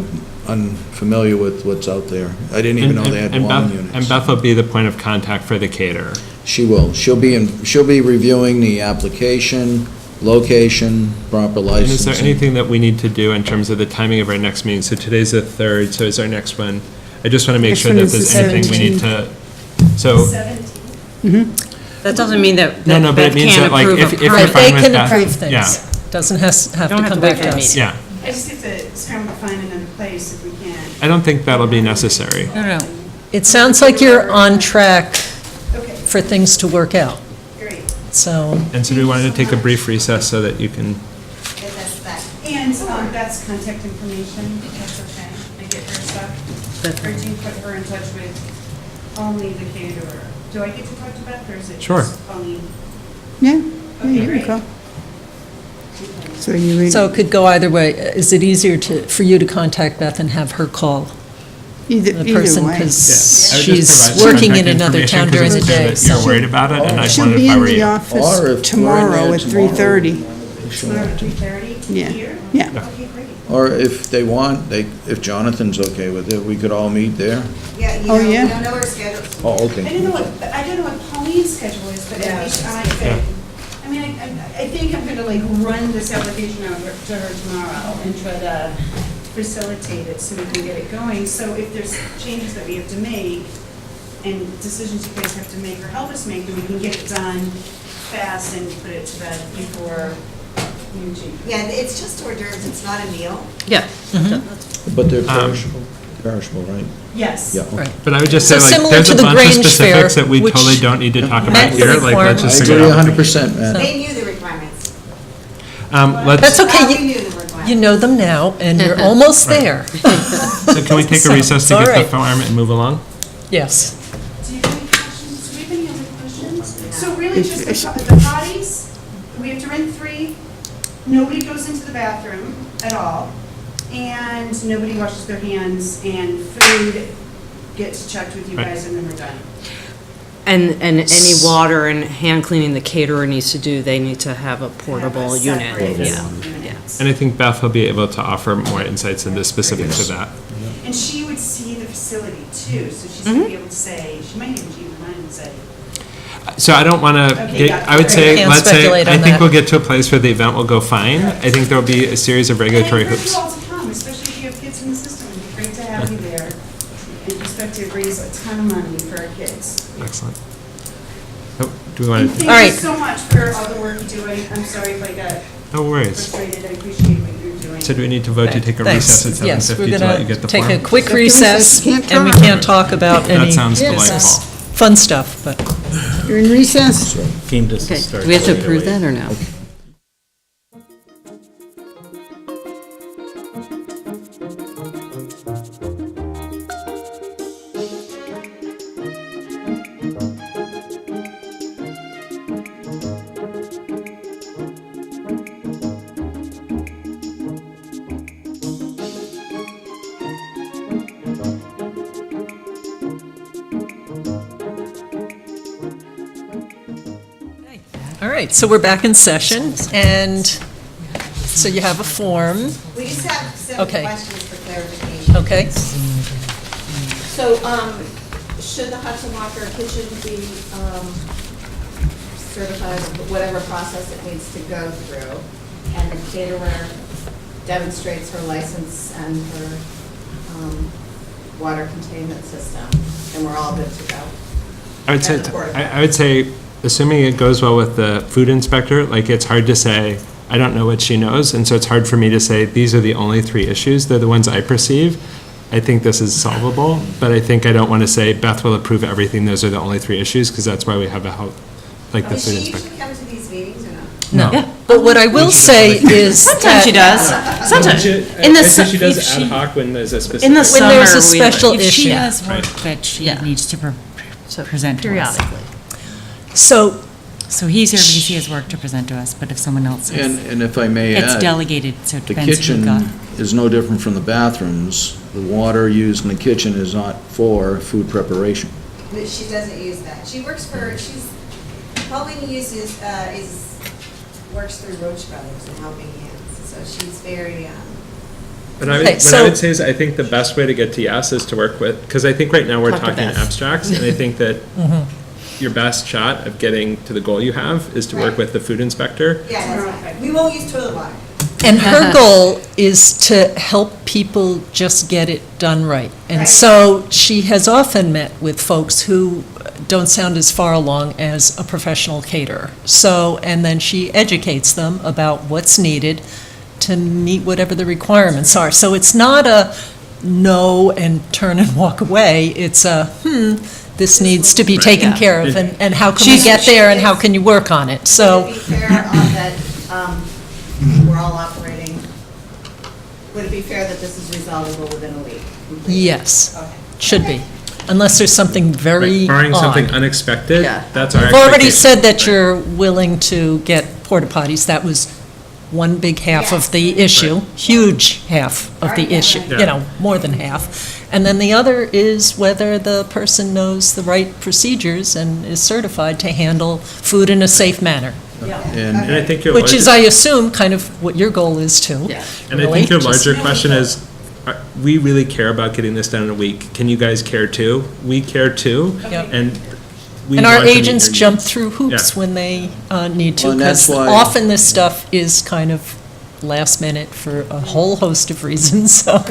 unfamiliar with what's out there. I didn't even know they had dwelling units. And Beth will be the point of contact for the caterer. She will. She'll be reviewing the application, location, proper And licensing. is there anything that we need to do in terms of the timing of our next meeting? So today's the 3rd, so is our next one? I just want to make Next sure one that is the there's anything we need to, so, 17. That doesn't mean that No, no, but it Beth means can't that, like, approve if a you're permit. fine They with can that. approve things. Yeah. Doesn't have Don't to have come to wait back for to a us. meeting. Yeah, I just have to scramble to find another place if we can. I don't think that'll be necessary. No. It sounds like you're on track Okay, for things to work out, great. so. And so do we want to take a brief recess so that you can, If that's that. And that's contact information, if that's okay, I get her stuff. Or do you put her in touch with only the caterer? Do I get to talk to Beth, or is it Sure. just only? Yeah, Okay, you can great. call. So you ready? So it could go either way. Is it easier for you to contact Beth and have her call Either the person? way. Because I would just she's provide some working in contact another information town 'cause during the it's clear day, that so. you're worried about it, and I She'll wondered be if I in were the you. Or office if we're in tomorrow there at tomorrow. 3:30. Tomorrow at 3:30? Yeah. Here? Yeah. Okay, great. Or if they want, if Jonathan's okay with it, we could all meet there. Yeah, you Oh, know, we yeah? don't know her schedule. Oh, I okay. don't know what Pauline's schedule is, but at least I could, I mean, I think I'm gonna like run this application out to her tomorrow and try to facilitate it so we can get it going. So if there's changes that we have to make and decisions you guys have to make or help us make, then we can get it done fast and put it to bed before you change. Yeah, it's just hors d'oeuvres, it's not a meal. Yeah. But they're perishable, right? Yes. Yeah. Right. But I would just So say, like, similar there's to a the bunch of Grange Fair, specifics that we which totally don't need to talk about met the here, like, let's just I figure agree it out. 100%, Matt. They knew the requirements. Let's, That's okay, We you, knew the requirements. you know them now, and you're almost there. so can we take a recess to All get the right. form and move along? Yes. Do you have any questions? Do we have any other questions? So really just the potties, we have to rent 3, nobody goes into the bathroom at all, and nobody washes their hands, and food gets checked with you Right. guys, and then we're done. And any water and hand cleaning the caterer needs to do, they need to have a portable Have a unit. separate Yeah. unit. And I think Beth will be able to offer more insights into specifics of that. And she would see the facility too, so she's gonna be able to say, she might even change her mind and say, So I don't want to, Okay, got it. I would say, Can't let's say, speculate I on think that. we'll get to a place where the event will go fine. I think there'll be a series of and I regulatory encourage hoops. you all to come, especially if you have kids in the system, it'd be great to have you there. And expect to raise a ton of money for our kids. Excellent. Oh, do we want And to, thank All you right. so much for all the work you're doing. I'm sorry if I got no worries. frustrated. I appreciate what you're doing. So do we need to vote to take a Thanks. recess at Yes, 7:50 we're to let you going get the to take a form? quick recess. recess, Can't and we talk. can't talk about any That sounds business. delightful. Fun stuff, but. You're in recess? Okay, do we have to approve that or no? All right, so we're back in session, and so you have a form, We just have several Okay. questions for clarification. okay? So, should the Hudson Walker kitchen be certified, or whatever process it needs to go through, and the caterer demonstrates her license and her water containment system, and we're all good to go? I would say, At the Board of I would say, assuming it goes well with the food inspector, like, it's hard to say, I don't know what she knows, and so it's hard for me to say, these are the only 3 issues, they're the ones I perceive. I think this is solvable, but I think I don't want to say Beth will approve everything, those are the only 3 issues, because that's why we have a help, like the Does food she inspector. usually come to these meetings or not? No. But what I will say is Sometimes she that does. Sometimes. In the su- if she- hoc when there's a specific. In the when there's a summer, we- special If she issue. has work that she Yeah. needs to So present to us. periodically. So, So he's here because he has work to present to us, but if someone else is, And if I may it's add, delegated, so it the depends who got. kitchen is no different from the bathrooms. The water used in the kitchen is not for food preparation. But she doesn't use that. She works for, Pauline works through Roach Brothers and Helping Hands, so she's very, But I would, Okay, what I so- would say is, I think the best way to get to yes is to work with, because I think right now we're Talk to talking Beth. abstracts, and I think that your best shot of getting to the goal you have is to work with the food inspector. Yeah, that's fine. We won't use toilet water. And her goal is to help people just get it done right. And Right. so she has often met with folks who don't sound as far along as a professional caterer. So, and then she educates them about what's needed to meet whatever the requirements are. So it's not a no and turn and walk away. It's a, this needs to be taken Yeah. care of, and how can we get there, and how can you work on it? Would So, it be fair on that we're all operating, would it be fair that this is resolvable within a week? completely? yes, Okay. should be, unless there's something very Right, barring something odd. unexpected, Yeah. that's our You've already expectation. said that you're willing to get porta potties. That was one big half of the issue, huge half of the Already done issue, that. you know, more than half. And then the other is whether the person knows the right procedures and is certified to handle food in a safe manner, And I think your which is, larger- I assume, kind of what your goal is too. Yeah. And I really, think your just- larger question is, we really care about getting this done in a week. Can you guys care too? We care too. Yep. And we And our want to meet agents your jump needs. through hoops Yeah. when they need to, Well, and that's because why- often this stuff is kind of last minute for a whole host of reasons, so.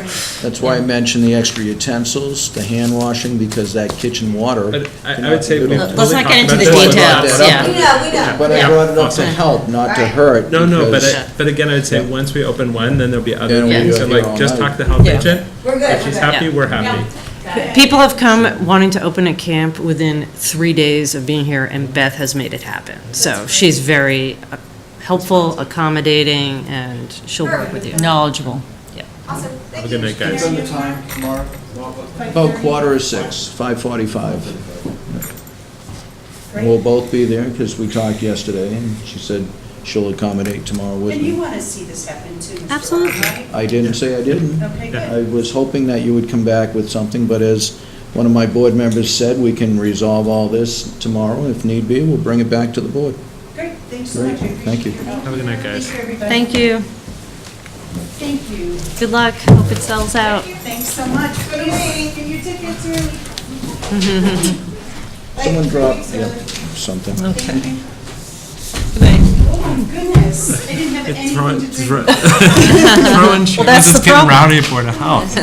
That's why I mentioned the extra utensils, the hand washing, because that kitchen water. But I would say. Let's totally not talk get into about the this. details, yeah. We know. But I Yeah. brought it up to Awesome. help, not to Right. hurt. No, but because- but again, I would say, once we open one, then there'll be other Then we'll things, be and here like, all just night. talk to the health Yeah. agent. We're good. If she's happy, we're happy. People have come wanting to open a camp within 3 days of being here, and Beth has made it happen. So she's very helpful, accommodating, and she'll work with you. Knowledgeable. Awesome. Have a good night, guys. What's the time tomorrow? About 5:45, 5:45. And we'll both be there, because we talked yesterday, and she said she'll accommodate tomorrow with And you me. want to see this happen too, Mr. Absolutely. Rowe, right? I didn't say I didn't. Okay, good. I was hoping that you would come back with something, but as one of my board members said, we can resolve all this tomorrow. If need be, we'll bring it back to the board. Great, thanks so Great, much. I appreciate thank you. your help. Have a good night, guys. Take care, everybody. Thank you. Thank you. Good luck. Hope it sells out. Thanks so much. Please get your tickets early. Someone dropped, yeah, something. Okay. Oh, my goodness. I didn't have anything to drink. Throwing shoes, that's it's the getting problem. rowdy for the house.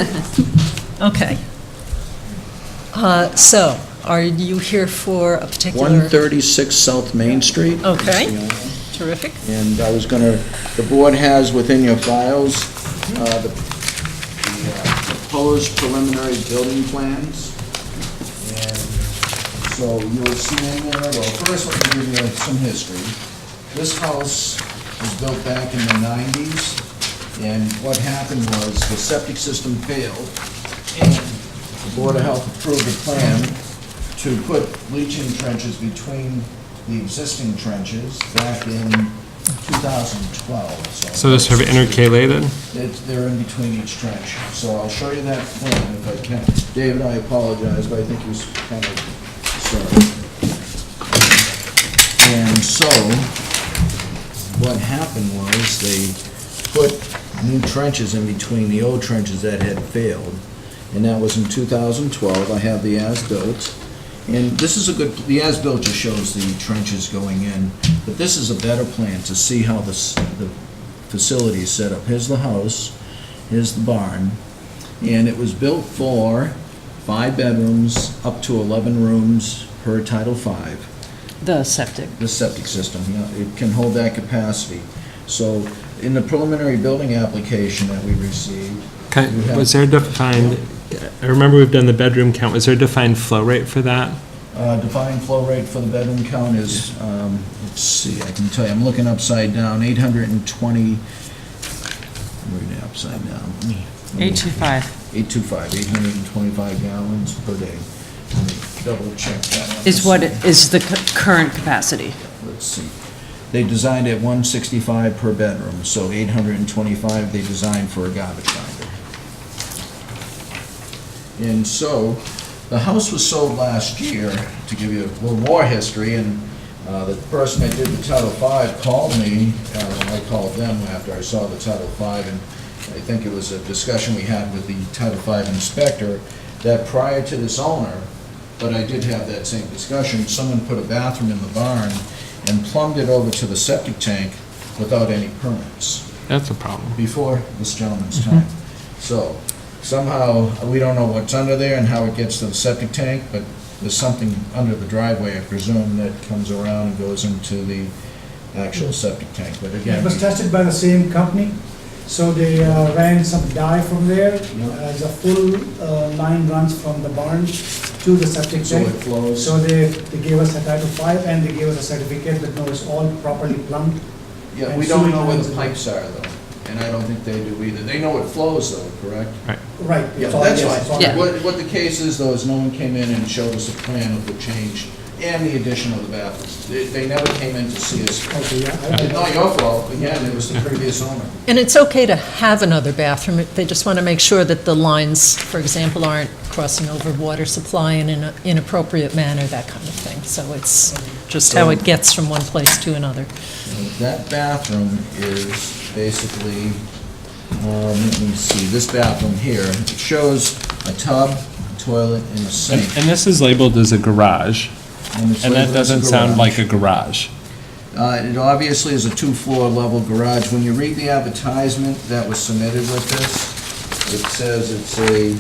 Okay. So, are you here for a particular? 136 South Main Street. Okay. Yeah. Terrific. And I was gonna, the board has within your files, the proposed preliminary building plans. And so you'll see in there, well, first let me give you some history. This house was built back in the 90s, and what happened was the septic system failed, and the Board of Health approved a plan to put leaching trenches between the existing trenches back in 2012. So they're sort of intercalated? They're in between each trench. So I'll show you that plan if I can. David, I apologize, but I think he was kind of sorry. And so, what happened was they put new trenches in between the old trenches that had failed. And that was in 2012. I have the as-built. And this is a good, the as-built just shows the trenches going in, but this is a better plan to see how the facility is set up. Here's the house, here's the barn, and it was built for 5 bedrooms, up to 11 rooms per Title V. The septic. The septic system, yeah, it can hold that capacity. So in the preliminary building application that we received, you have- Was there a defined, I remember we've done the bedroom count, was there a defined flow rate for that? Defined flow rate for the bedroom count is, let's see, I can tell you, I'm looking upside down, 820, where's it upside down? Let me- 825. 825, 825 gallons per day. Let me double check that. Is what is the current capacity. Let's see. They designed at 165 per bedroom, so 825 they designed for a garbage binder. And so, the house was sold last year, to give you a little more history, and the person that did the Title V called me, I called them after I saw the Title V, and I think it was a discussion we had with the Title V inspector, that prior to this owner, but I did have that same discussion, someone put a bathroom in the barn and plumbed it over to the septic tank without any permits That's a problem. before this gentleman's time. So somehow, we don't know what's under there and how it gets to the septic tank, but there's something under the driveway, I presume, that comes around and goes into the actual septic tank. But It again, was tested by the same company, so they ran some dye from there. The full line runs from the barn to the septic so tank. it flows. So they gave us a Title V and they gave us a certificate that no, it's all properly plumbed. Yeah, and we don't sewage know where lines the and- pipes are though, and I don't think they do either. They know it flows though, correct? Right. Yeah, it's all- that's yes, it's all- fine. What the case is though, is no one came in and showed us a plan of the change and the addition of the bathroom. They never came in to see us. Okay, yeah. It's not your fault, again, it was the previous owner. And it's okay to have another bathroom, they just want to make sure that the lines, for example, aren't crossing over water supply in an inappropriate manner, that kind of thing. So it's just how it gets from one place to another. That bathroom is basically, let me see, this bathroom here, it shows a tub, a toilet, and a sink. And this is labeled as a garage, it's and that labeled as a doesn't sound garage. like a garage. It obviously is a two-floor level garage. When you read the advertisement that was submitted with this, it says it's a,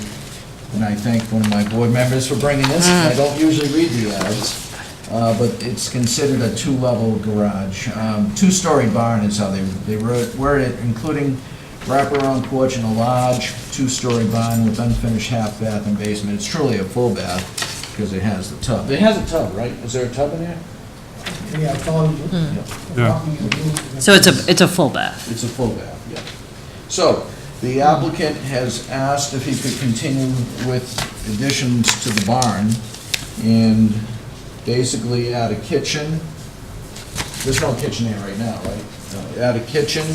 and I thank one of my board members for bringing this, I don't usually read the ads, but it's considered a two-level garage. Two-story barn is how they word it, including wraparound porch and a large two-story barn with unfinished half bath and basement. It's truly a full bath, because it has the tub. It has a tub, right? Is there a tub in there? Yeah, it's all. Yeah. So it's a full bath. It's a full bath, yeah. So, the applicant has asked if he could continue with additions to the barn and basically add a kitchen. There's no kitchen there right now, right? No, add a kitchen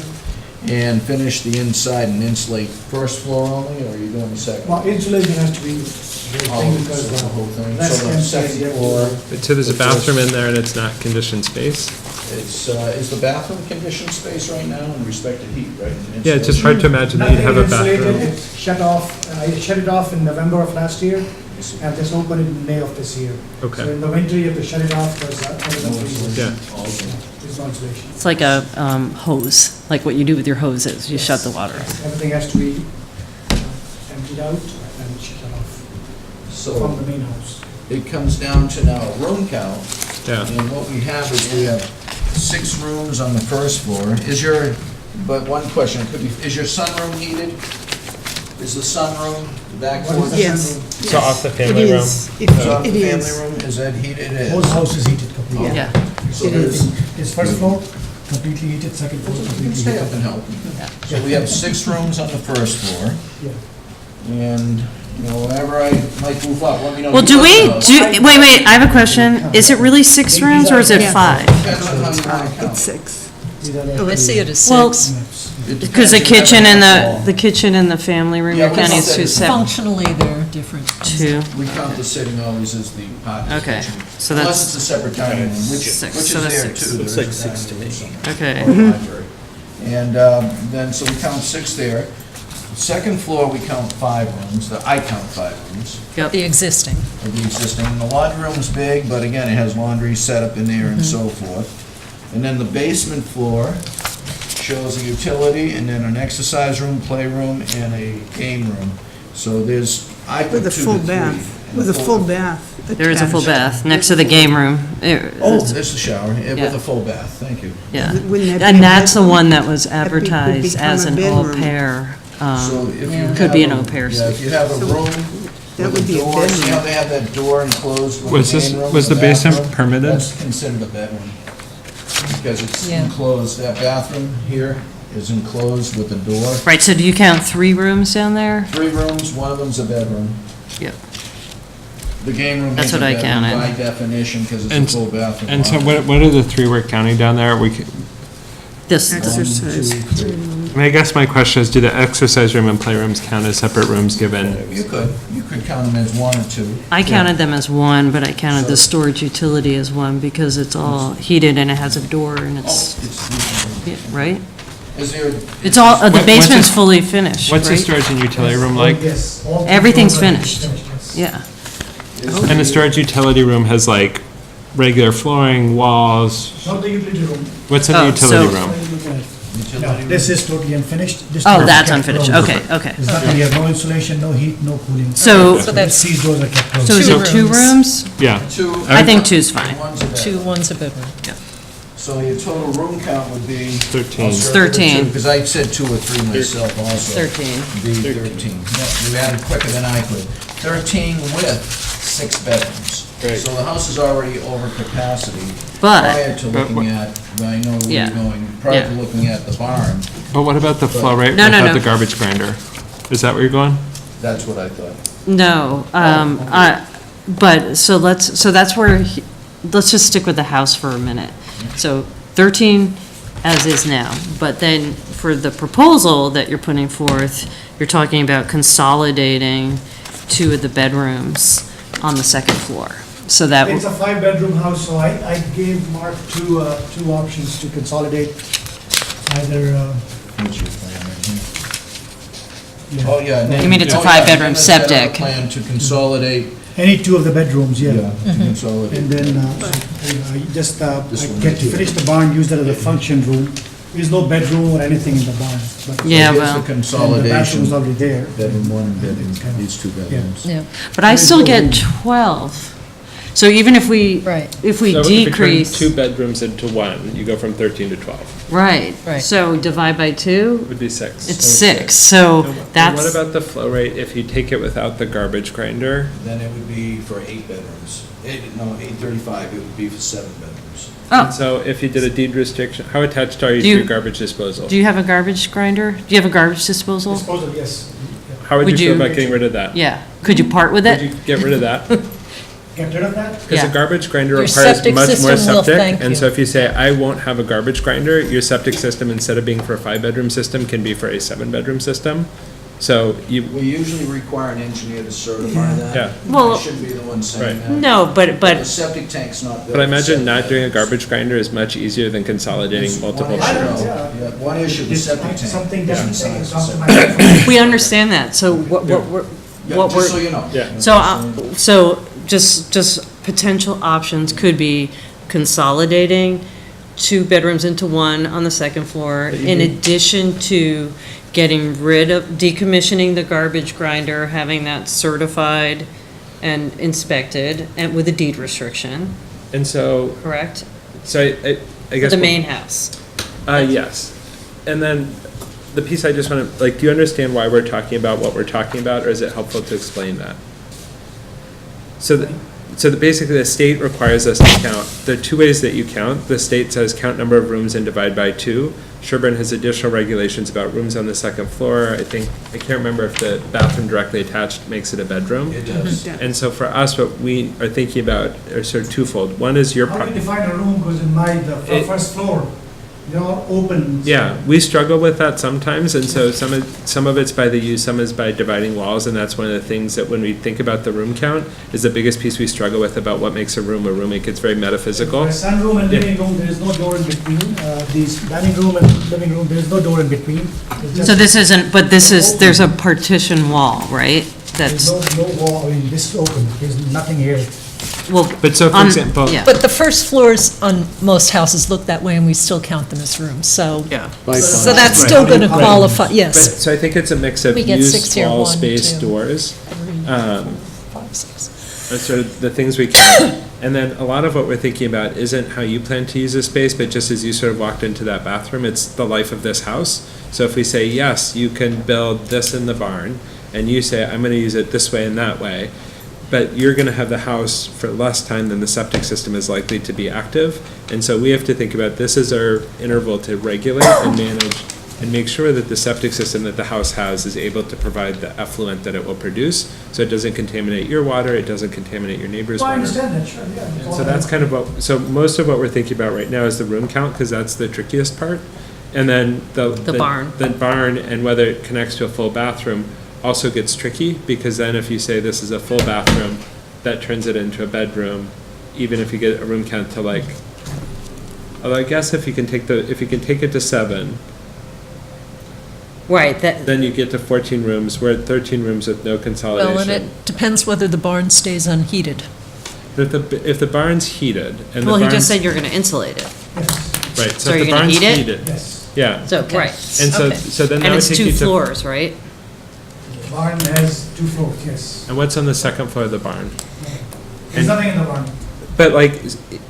and finish the inside and insulate first floor only, or are you doing the second? Well, insulation has to be the Oh, thing so because the whole thing. less So the than second yeah. floor, So there's a bathroom in there and it's not conditioned space? is the bathroom conditioned space right now in respect to heat, right? And Yeah, it's just insulation? hard to imagine that you'd have a Nothing insulated, bathroom. it's shut off, I shut it off in November of last year, and just opened it in May of this year. Okay. So in the winter, you have to shut it off because No insulation. Yeah. there's no insulation. It's like a hose, like what you do with your hoses, you shut the water off. Everything has to be emptied out and shut it off from So the main house. it comes down to now room count. Yeah. And what we have is we have 6 rooms on the first floor. But one question, could be, is your sunroom heated? Is the sunroom, the back What floor? is the Yes. sunroom? So off the It family room? is. Is off It the is. family room, is that heated? It Whole is. house is heated completely. Yeah. So there's, It's first floor, completely heated, second floor, you can completely stay heated. up and help. So we have 6 rooms on the first floor, Yeah. and, you know, whenever I might move up, let me know. Well, You do we, guys know. wait, I have a question. Is it really 6 rooms or is it Yeah. 5? Depends on how you want to count. It's 6. These are the I actually- see it as Well, 6. It Because the depends. You kitchen have and a the kitchen and the family room, Yeah, you're we counting said as two it's separate. Functionally, they're different. 2. We count the sitting always as the partner's Okay, kitchen. so Unless that's- it's a separate dining room, which is Six, there so that's too. six. There Looks is like a 6 to dining room me. somewhere. Okay. Or the library. And then, so we count 6 there. Second floor, we count 5 rooms. I count 5 rooms Yep. The existing. of the existing. And the laundry room's big, but again, it has laundry set up in there and so forth. And then the basement floor shows a utility, and then an exercise room, playroom, and a game room. So I put 2 With to a 3. full bath, And with a full bath. There is a full attached. bath next to the game room. Oh, there's the shower, with Yeah. a full bath, thank you. Yeah. Wouldn't that be And a that's the bedroom? one that was would advertised become as a an bedroom. au pair. So if you Could be have an a- au pair Yeah, if you have a So room that with would a be a door, see how bedroom. they have that door enclosed with Was the this- main room? was and the basement bathroom? permitted? That's considered a bedroom, because it's Yeah. enclosed, that bathroom here is enclosed with a door. Right, so do you count 3 rooms down there? 3 rooms, one of them's a bedroom. Yep. The game room That's is a what I bedroom by counted. definition, because it's a And- full bathroom. And so what are the 3 we're counting down there? This, Exercise. I guess my question is, do the exercise room and playrooms count as separate rooms given? You could count them as 1 or 2. I counted them as 1, but I counted the storage utility as 1 because it's all heated and it has a door and Oh, it's, it's, yeah, right? Is there? It's all, the What's basement's this- fully finished, What's the right? storage and utility room like? Yes. all three Everything's floors are finished. yes. Yeah. And the storage utility room has like regular flooring, walls. Not the utility room. What's in the Oh, utility so- room? No, this is totally unfinished. This Oh, door is that's kept unfinished, closed. okay, okay. There's nothing here, no insulation, no heat, no cooling. So- So that's These doors are kept closed. So is it two rooms. rooms? Yeah. Two. I think two's fine. One's a bedroom. two, one's a bedroom. So your total room count would be? 13. 13. Because I said 2 or 3 myself also. 13. Be 13. Yeah, you added quicker than I could. 13 with 6 bedrooms. Right. So the house is already over capacity. But- Prior to looking at, I know where Yeah. you're going, prior to Yeah. looking at the barn, But what about the flow rate No, no, without no. the garbage grinder? Is that where you're going? that's what I thought. No, but, so that's where, let's just stick with the house for a minute. So 13 as is now, but then for the proposal that you're putting forth, you're talking about consolidating 2 of the bedrooms on the second floor. So that, It's a 5-bedroom house, so I gave Mark two options to consolidate, either, What's your plan right here? yeah, Oh, yeah. You mean it's a oh, yeah, 5-bedroom Nana's got a septic. Plan to consolidate, any 2 of the bedrooms, yeah, yeah. to consolidate. And then, I just, I This one get right to here. finish the barn, use that as a function room. There's no bedroom or anything in the barn, but. Yeah, Here's well- the And the consolidation, bathroom's already there. bedroom 1 and bedroom, these 2 bedrooms. Yeah, but I still get 12. So even if we, Right. if we So if you turn decrease, 2 bedrooms into 1, you go from 13 to 12. right, Right. so divide by 2, Would be 6. it's 6, so And that's. what about the flow rate if you take it without the garbage grinder? Then it would be for 8 bedrooms. 835, it would be for 7 bedrooms. And Oh, so if you did a deed restriction, how attached are you Do to you- your garbage disposal? do you have a garbage grinder? Do you have a garbage disposal? Disposal, yes. How would you would feel you- about getting rid of that? Yeah, could you part with Would it? you get rid of that? Get rid of that? Because Yeah. a garbage grinder Your requires septic much more system will septic, thank and you. so if you say, I won't have a garbage grinder, your septic system, instead of being for a 5-bedroom system, can be for a 7-bedroom system. So you, We usually require an engineer to certify that. Yeah. Well- I shouldn't be the one saying Right. that. No, The but, septic tank's not built. but I imagine for not septic. doing a garbage grinder is much easier than consolidating One multiple issue, bedrooms. yeah, one issue, the It's septic tank. something Different doesn't size talk to septic. my. we understand that, so what we're, Yeah, what just so we're, you know. Yeah. so just potential options could be consolidating 2 bedrooms into 1 on the second floor, in addition to getting rid of, decommissioning the garbage grinder, having that certified and inspected, and with a deed restriction, And so, correct? I For guess. the main house. Yes. And then the piece I just want to, like, do you understand why we're talking about what we're talking about, or is it helpful to explain that? So basically, the state requires us to count, there are 2 ways that you count. The state says count number of rooms and divide by 2. Sherborn has additional regulations about rooms on the second floor. I can't remember if the bathroom directly attached makes it a bedroom. It does. And so for us, what we are thinking about are sort of twofold. One is your. How do you define a room, because in the first floor, they're all open. so- Yeah, we struggle with that sometimes, and so some of it's by the use, some is by dividing walls, and that's one of the things that when we think about the room count, is the biggest piece we struggle with about what makes a room a room. It gets very metaphysical. For a sunroom and Yeah. living room, there is no door in between. These dining room and living room, there is no door in between. It's just- So this isn't, but this is, there's a partition wall, right? There's That's, no wall, I mean, this is open, there's nothing here. well. But so, for on- example, yeah. but the first floors on most houses look that way, and we still count them as rooms, so. Yeah. So that's still going to qualify, but, yes. so I think it's a mix of We get used 6 here, wall 1, space 2. doors, 5, 6. are sort of the things we count. And then a lot of what we're thinking about isn't how you plan to use the space, but just as you sort of walked into that bathroom, it's the life of this house. So if we say, yes, you can build this in the barn, and you say, I'm gonna use it this way and that way, but you're gonna have the house for less time than the septic system is likely to be active. And so we have to think about, this is our interval to regulate and manage and make sure that the septic system that the house has is able to provide the effluent that it will produce, so it doesn't contaminate your water, it doesn't contaminate your neighbor's Well, I water. understand that, sure, yeah. And so that's kind of what, so most of what we're thinking about right now is the room count, because that's the trickiest part. And then the barn. The barn and whether it connects to a full bathroom also gets tricky, because then if you say this is a full bathroom, that turns it into a bedroom, even if you get a room count to like, although I guess if you can take it to 7, Right, that, then you get to 14 rooms. We're at 13 rooms with no consolidation. Well, and it depends whether the barn stays unheated. If the barn's heated and the well, he barn's, just said you're gonna insulate it. right, So so if you're the gonna barn's heat it? heated, Yes. yeah. So, Okay. right. And so, Okay. so then that And would it's take two you to. floors, right? The barn has 2 floors, yes. And what's on the second floor of the barn? There's nothing in the barn. But like,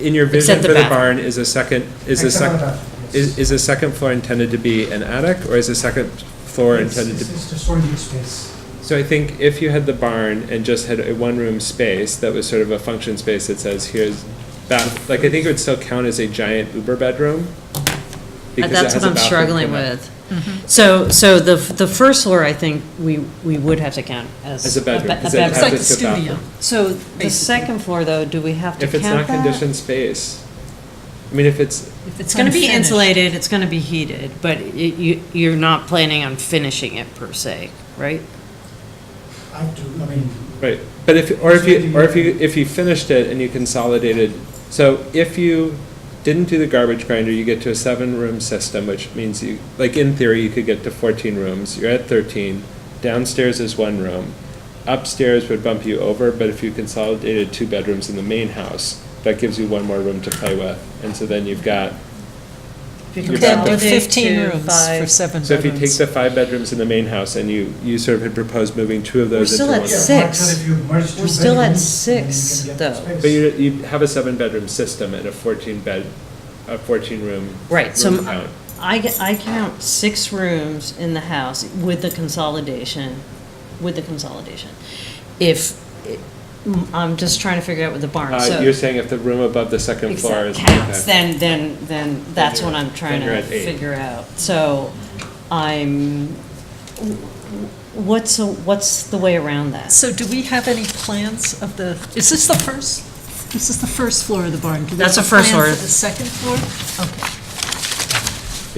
in your vision Except for the the bathroom. barn, is a second, Except for the bathroom, yes. is a second floor intended to be an attic, or is the second floor intended to? It's just storage space. So I think if you had the barn and just had a one-room space that was sort of a function space that says, here's bath, like, I think it would still count as a giant uber bedroom. because it That's has what a I'm bathroom struggling commitment. with. So the first floor, I think we would have to count As a bedroom, a because it bedroom. It's like has a a bathroom. studio. So the Basically. second floor, though, do we have to If it's count not that? conditioned space, I mean, if it's, If It's gonna be unfinished. insulated, it's gonna be heated, but you're not planning on finishing it per se, right? I do, I mean, right, but if you finished it and you consolidated, so if you didn't do the garbage grinder, you get to a 7-room system, which means you, like, in theory, you could get to 14 rooms, you're at 13, downstairs is 1 room, upstairs would bump you over, but if you consolidated 2 bedrooms in the main house, that gives you 1 more room to play with, and so then you've got, If You're Then there are consolidate 15 to rooms for 5. 7 so if you take bedrooms. the 5 bedrooms in the main house and you sort of had proposed moving 2 of those We're into still one. at yeah, Mark 6. said if you merge 2 We're still at bedrooms, then you 6, can get though. space. But you have a 7-bedroom system and a 14-room Right, so room count. I count 6 rooms in the house with the consolidation, If, I'm just trying to figure out with the barn, so. You're saying if the room above the second floor is. Counts, okay. then that's what I'm trying Then you're to at 8. figure out. So what's the way around that? So do we have any plans of the, is this the first floor of the barn? Do we That's have the first a plan floor. for the second floor? Okay.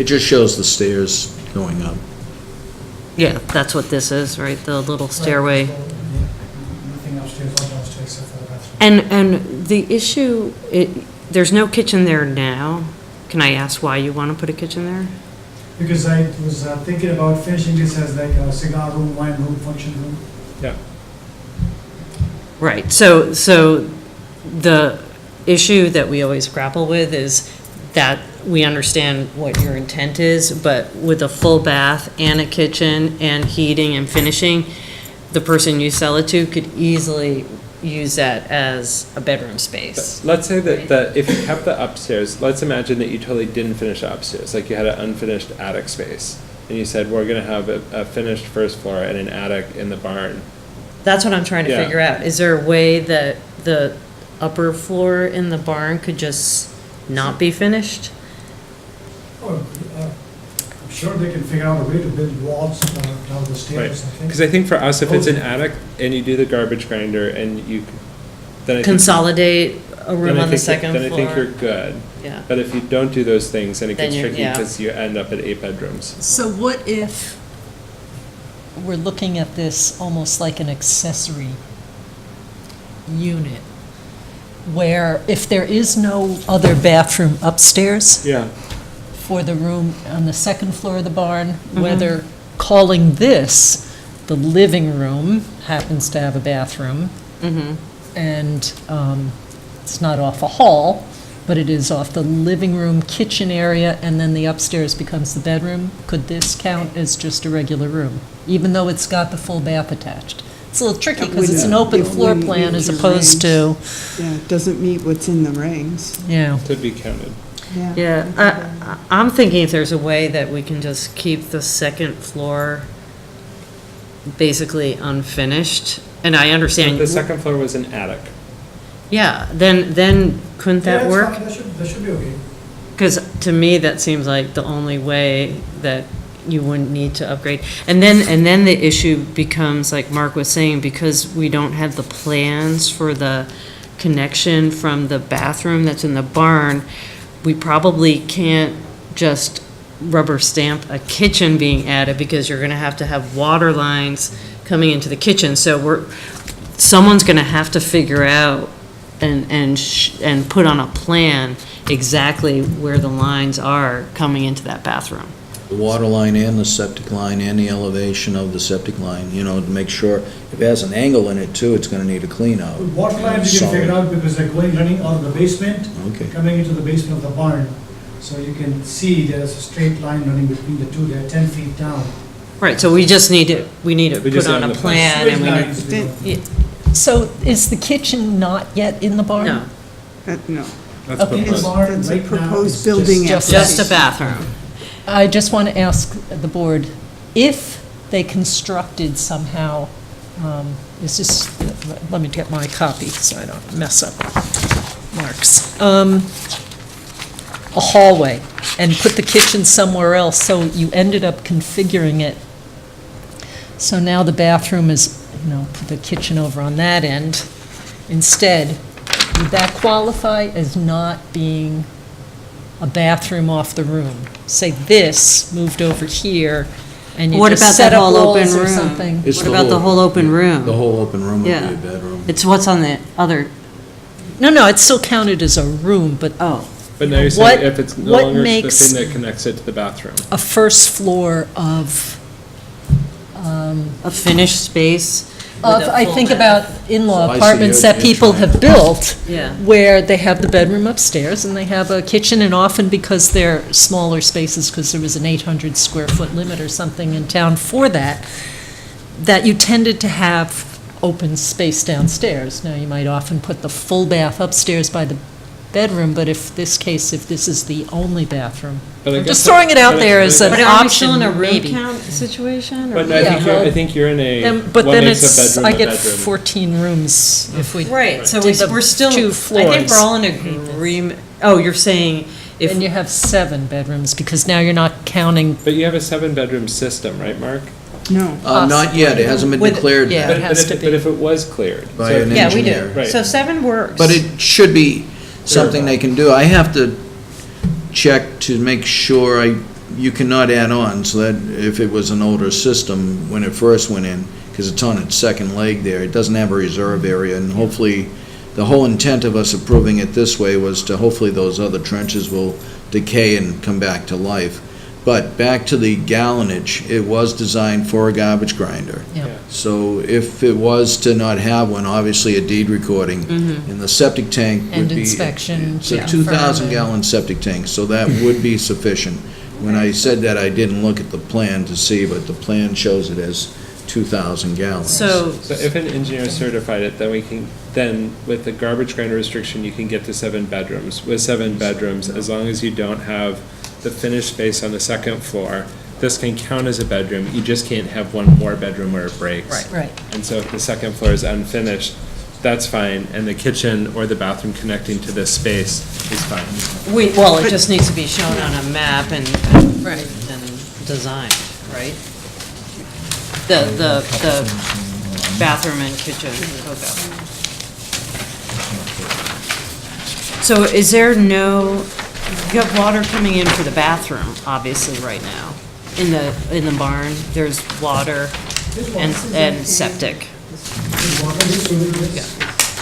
It just shows the stairs going up. Yeah, that's what this is, right? The little stairway. So, yeah, nothing upstairs or downstairs except for the bathroom. And the issue, there's no kitchen there now. Can I ask why you want to put a kitchen there? Because I was thinking about finishing this as like a cigar room, wine room, function room. Yeah. Right, so the issue that we always grapple with is that we understand what your intent is, but with a full bath and a kitchen and heating and finishing, the person you sell it to could easily use that as a bedroom space. Let's say that if you kept the upstairs, let's imagine that you totally didn't finish upstairs, like you had an unfinished attic space, and you said, we're gonna have a finished first floor and an attic in the barn. That's what I'm trying to Yeah. figure out. Is there a way that the upper floor in the barn could just not be finished? Oh, I'm sure they can figure out a way to build walls down the stairs, I think. Because I think for us, if it's an attic and you do the garbage grinder and you, then I think. Consolidate a room on the second floor? Then I think you're good. Yeah. But if you don't do those things, then it Then gets you're- tricky yeah. because you end up at 8 bedrooms. So what if we're looking at this almost like an accessory unit, where if there is no other bathroom upstairs Yeah. for the room on the second floor of the barn, whether calling this the living room happens to have a bathroom, and it's not off a hall, but it is off the living room, kitchen area, and then the upstairs becomes the bedroom, could this count as just a regular room, even though it's got the full bath attached? It's a little tricky because it's an open It floor wouldn't plan meet as your opposed to, Yeah, it doesn't meet what's in the rings. yeah. Could be counted. Yeah, I'm thinking if there's a way that we can just keep the second floor basically unfinished, and I understand. The second floor was an attic. Yeah, then couldn't Yeah, that it's work? fine, that should be okay. Because to me, that seems like the only way that you wouldn't need to upgrade. And then the issue becomes, like Mark was saying, because we don't have the plans for the connection from the bathroom that's in the barn, we probably can't just rubber stamp a kitchen being added, because you're gonna have to have water lines coming into the kitchen. So someone's gonna have to figure out and put on a plan exactly where the lines are coming into that bathroom. The water line and the septic line and the elevation of the septic line, you know, to make sure, if it has an angle in it too, it's gonna need a clean out. Water lines you can figure out because they're going, running out of the basement, Okay. coming into the basement of the barn. So you can see there's a straight line running between the two, they're 10 feet down. Right, so we just need to, We put just on have a the plan Sewage and we lines, need. we- So is the kitchen not yet in the barn? No, No, That's Okay. proposed. Barn that's a right now is proposed building just- just a application. bathroom. I just want to ask the board, if they constructed somehow, is this, let me get my copy so I don't mess up Mark's, a hallway and put the kitchen somewhere else, so you ended up configuring it. So now the bathroom is, put the kitchen over on that end instead. Would that qualify as not being a bathroom off the room? Say this moved over here, and you What just about set that up whole open walls or room? something? It's What about the whole open room? The whole open room would be Yeah. a bedroom. It's what's on the other, No, it's still counted as a room, but oh, But now you're What- saying if it's no what longer the makes- thing that connects it to the bathroom. a first floor of, a finished space. with a I full think bath. about in-law So I see apartments you're that people trying- have built, Yeah. where they have the bedroom upstairs and they have a kitchen, and often because they're smaller spaces, because there was an 800 square foot limit or something in town for that, that you tended to have open space downstairs. Now, you might often put the full bath upstairs by the bedroom, but if this is the only bathroom. But I I'm guess just throwing it out but I- there as an But are we still in a option, room maybe. count situation? or- But I Yeah, think you're, well, I think you're in a, But what then makes a it's, bedroom I a get bedroom? 14 rooms if we. Right, so did the we're still, two I think floors. we're all in agreement. Oh, you're saying if, And you have 7 bedrooms, because now you're not counting, But you have a 7-bedroom system, right, Mark? No. Not yet, it hasn't been With- declared yeah. yet it has to But be. if it was cleared. by so an if- yeah, we engineer. do. Right. So 7 works. But it should be something they can do. I have to check to make sure you cannot add on, so that if it was an older system, when it first went in, because it's on its second leg there, it doesn't have a reserve area, and hopefully, the whole intent of us approving it this way was to, hopefully those other trenches will decay and come back to life. But back to the gallonage, it was designed for a garbage grinder. Yeah. So if it was to not have one, obviously a deed recording, and the septic tank would And be. inspection It's to a 2,000 confirm. gallon septic tank, so that would be sufficient. When I said that, I didn't look at the plan to see, but the plan shows it as 2,000 gallons. So, So if an engineer certified it, then we can, then with the garbage grinder restriction, you can get to 7 bedrooms. With 7 bedrooms, as long as you don't have the finished space on the second floor, this can count as a bedroom. You just can't have one more bedroom where it breaks. Right. And so if the second floor is unfinished, that's fine, and the kitchen or the bathroom connecting to this space is fine. well, it just needs to be shown on a map and Right. designed, right? The bathroom and kitchen hookup. So is there no, you have water coming in for the bathroom, obviously, right now. In the barn, there's water and septic.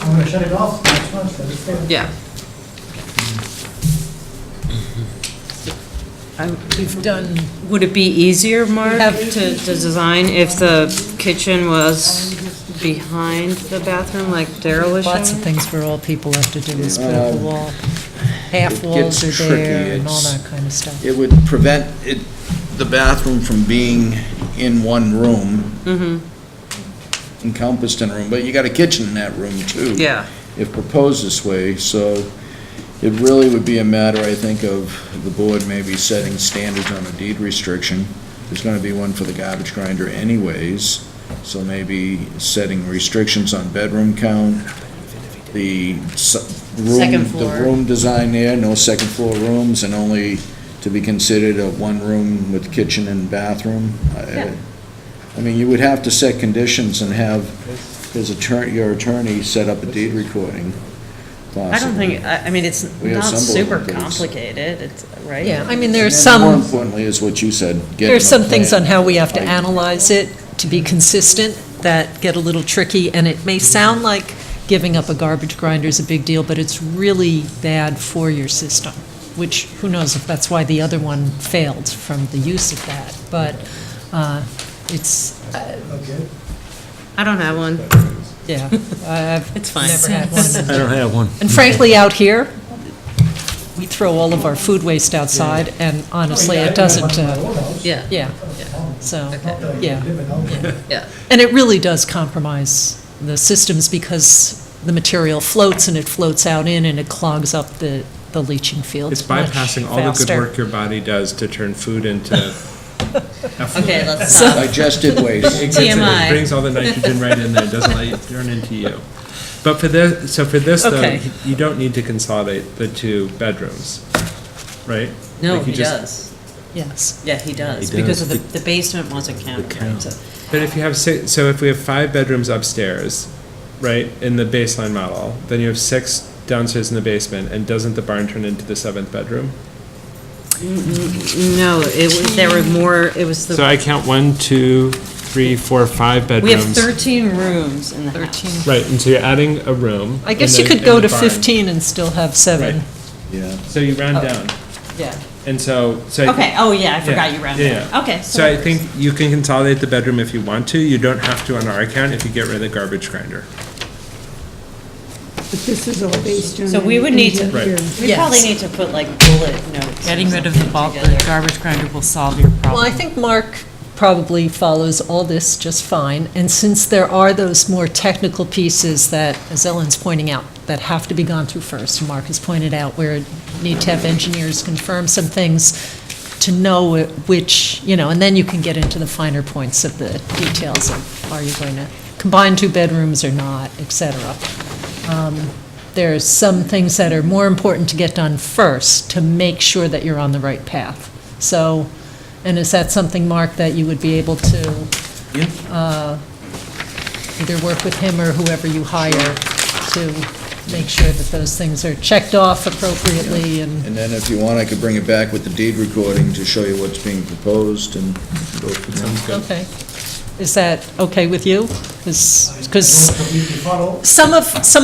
I'm gonna shut it off next month, let it stay. Yeah. We've done, Would it be easier, Mark, have- to design if the kitchen was behind the bathroom, like Daryl was lots of showing? things where all people have to do is put up a wall. Half It walls gets are there tricky. and all It's- that kind of stuff. It would prevent the bathroom from being in one room, encompassed in a room, but you got a kitchen in that room too. Yeah. If proposed this way, so it really would be a matter, I think, of the board maybe setting standards on a deed restriction. There's gonna be one for the garbage grinder anyways, so maybe setting restrictions on bedroom count, the Second the floor. room design there, no second floor rooms, and only to be considered a one room with kitchen and bathroom. I mean, you would have to set conditions and have your attorney set up a deed recording, possibly. I don't think, I mean, it's We have not some super bulletin boards. complicated, it's, right? Yeah, I mean, there's And more some, importantly, is what you said. getting there's a some things plan. on how we have to Like- analyze it to be consistent that get a little tricky, and it may sound like giving up a garbage grinder is a big deal, but it's really bad for your system. which, who knows if that's why the other one failed from the use of that, but it's, Okay. I don't have one. yeah, I've It's fine. never had one. I don't have one. And frankly, out here, we throw all of our food waste outside, and honestly, it doesn't, Yeah. yeah, so, Okay. yeah. Yeah. And it really does compromise the systems because the material floats and it floats out in and it clogs up the leaching fields It's much bypassing all the good faster. work your body does to turn food into. Okay, let's So- stop. Digested waste. It TMI. brings all the nitrogen right in there, doesn't let it turn into you. But for this, though, Okay. you don't need to consolidate the 2 bedrooms, right? No, Like, you he just- does. Yes. Yeah, he does, He because does. of the basement wasn't counted, right? So- But if you have 6, so if we have 5 bedrooms upstairs, right, in the baseline model, then you have 6 downstairs in the basement, and doesn't the barn turn into the 7th bedroom? No, there were more, it was So the, I count 1, 2, 3, 4, 5 bedrooms. we have 13 rooms in the house. 13. Right, and so you're adding a room. I guess in you the- could go in the to barn. 15 and still have 7. Right. Yeah. So you round Oh. down, Yeah. and so. Okay, oh, yeah, I forgot you rounded. Yeah, yeah. Okay. So I think you can consolidate the bedroom if you want to. You don't have to on our account if you get rid of the garbage grinder. But this is all based on. So we would need to- engineer. We Yes. probably need to put like bullet notes. Getting rid of the bulk, the together. garbage grinder will solve your problem. Well, I think Mark probably follows all this just fine, and since there are those more technical pieces that, as Ellen's pointing out, that have to be gone through first, and Mark has pointed out where you need to have engineers confirm some things to know which, and then you can get into the finer points of the details of, are you going to combine 2 bedrooms or not, et cetera. There's some things that are more important to get done first to make sure that you're on the right path. So, and is that something, Mark, that you would be able to either work with him or whoever you hire to make sure that those things are checked off appropriately and, And then if you want, I could bring it back with the deed recording to show you what's being proposed and go from there. okay. Is that okay with you? Because Completely follow. some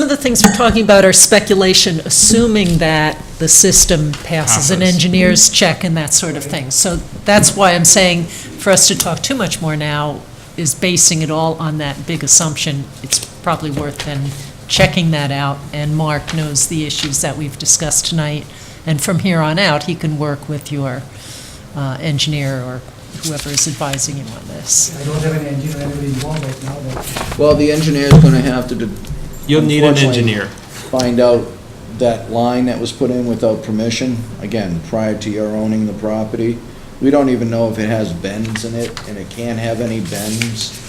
of the things we're talking about are speculation, assuming that the system passes an Passes. engineer's check and that sort of thing. So that's why I'm saying, for us to talk too much more now is basing it all on that big assumption. It's probably worth then checking that out, and Mark knows the issues that we've discussed tonight, and from here on out, he can work with your engineer or whoever is advising you on this. I don't have any engineer, anybody involved right now, but Well, the engineer's gonna have to. You'll need an unfortunately, engineer. Find out that line that was put in without permission, again, prior to your owning the property. We don't even know if it has bends in it, and it can't have any bends.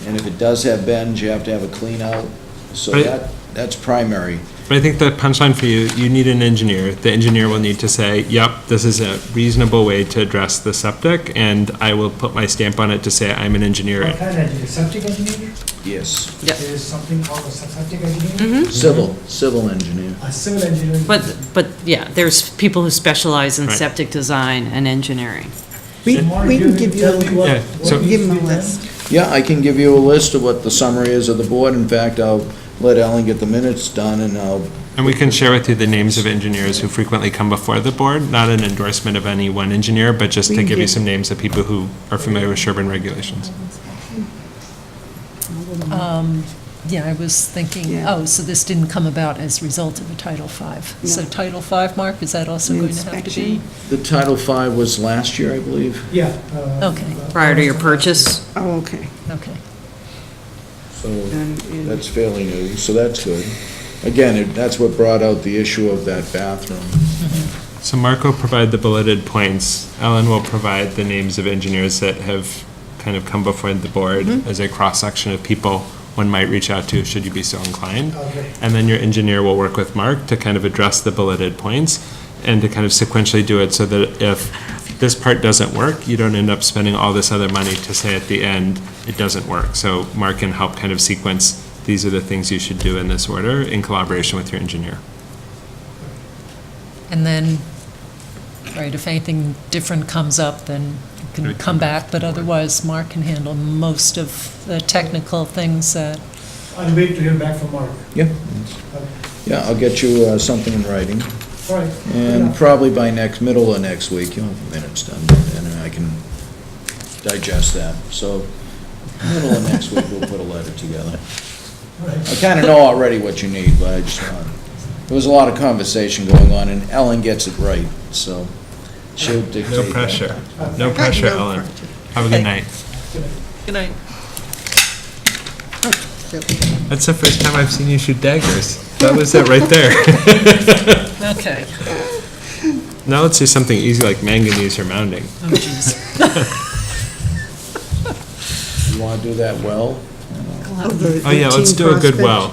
And if it does have bends, you have to have a clean out. So Right. that's primary. But I think the punchline for you need an engineer. The engineer will need to say, yep, this is a reasonable way to address the septic, and I will put my stamp on it to say I'm an what engineer. kind of engineer? Septic engineer? Yes. Yep. There is something called a septic engineer? Civil engineer. A civil engineer? But, yeah, there's people who specialize in Right. septic design and engineering. We Mark, we can give you, tell me what- Yeah, so- what give him a needs to be done? list. Yeah, I can give you a list of what the summary is of the board. In fact, I'll let Ellen get the minutes done, and I'll And we can share with you the names of engineers who frequently come before the board, not an endorsement of any one engineer, but just We to can give you get- some names of people who are familiar with Sherborn regulations. Yeah, I was thinking, Yeah. so this didn't come about as a result of a Title V. So No. Title V, Mark, is that also going to have to be? Inspection. The Title V was last year, I believe. Yeah. Okay. Prior to your purchase? Oh, okay. Okay. So And- that's fairly new, so that's good. Again, that's what brought out the issue of that bathroom. So Mark will provide the bulleted points. Ellen will provide the names of engineers that have kind of come before the board as a cross-section of people one might reach out to should you be so inclined. Okay. And then your engineer will work with Mark to kind of address the bulleted points and to kind of sequentially do it so that if this part doesn't work, you don't end up spending all this other money to say at the end, it doesn't work. So Mark can help kind of sequence, these are the things you should do in this order in collaboration with your engineer. And then, right, if anything different comes up, then you can come back, but otherwise, Mark can handle most of the technical things that, I'll wait to hear back from Mark. Yeah, Okay. yeah, I'll get you something in writing. All right. And probably by middle of next week, you'll have the minutes done, and I can digest that. So, middle of next week, we'll put a letter together. All right. I kind of know already what you need, but I just want, there was a lot of conversation going on, and Ellen gets it right, so she'll dictate No that. pressure. No pressure, Ellen. Have a good night. Good night. That's the first time I've seen you shoot daggers. That was it right there. Okay. Now let's do something easy like manganese or mounding. Oh, jeez. You want to do that well? Oh, yeah, let's do a good well.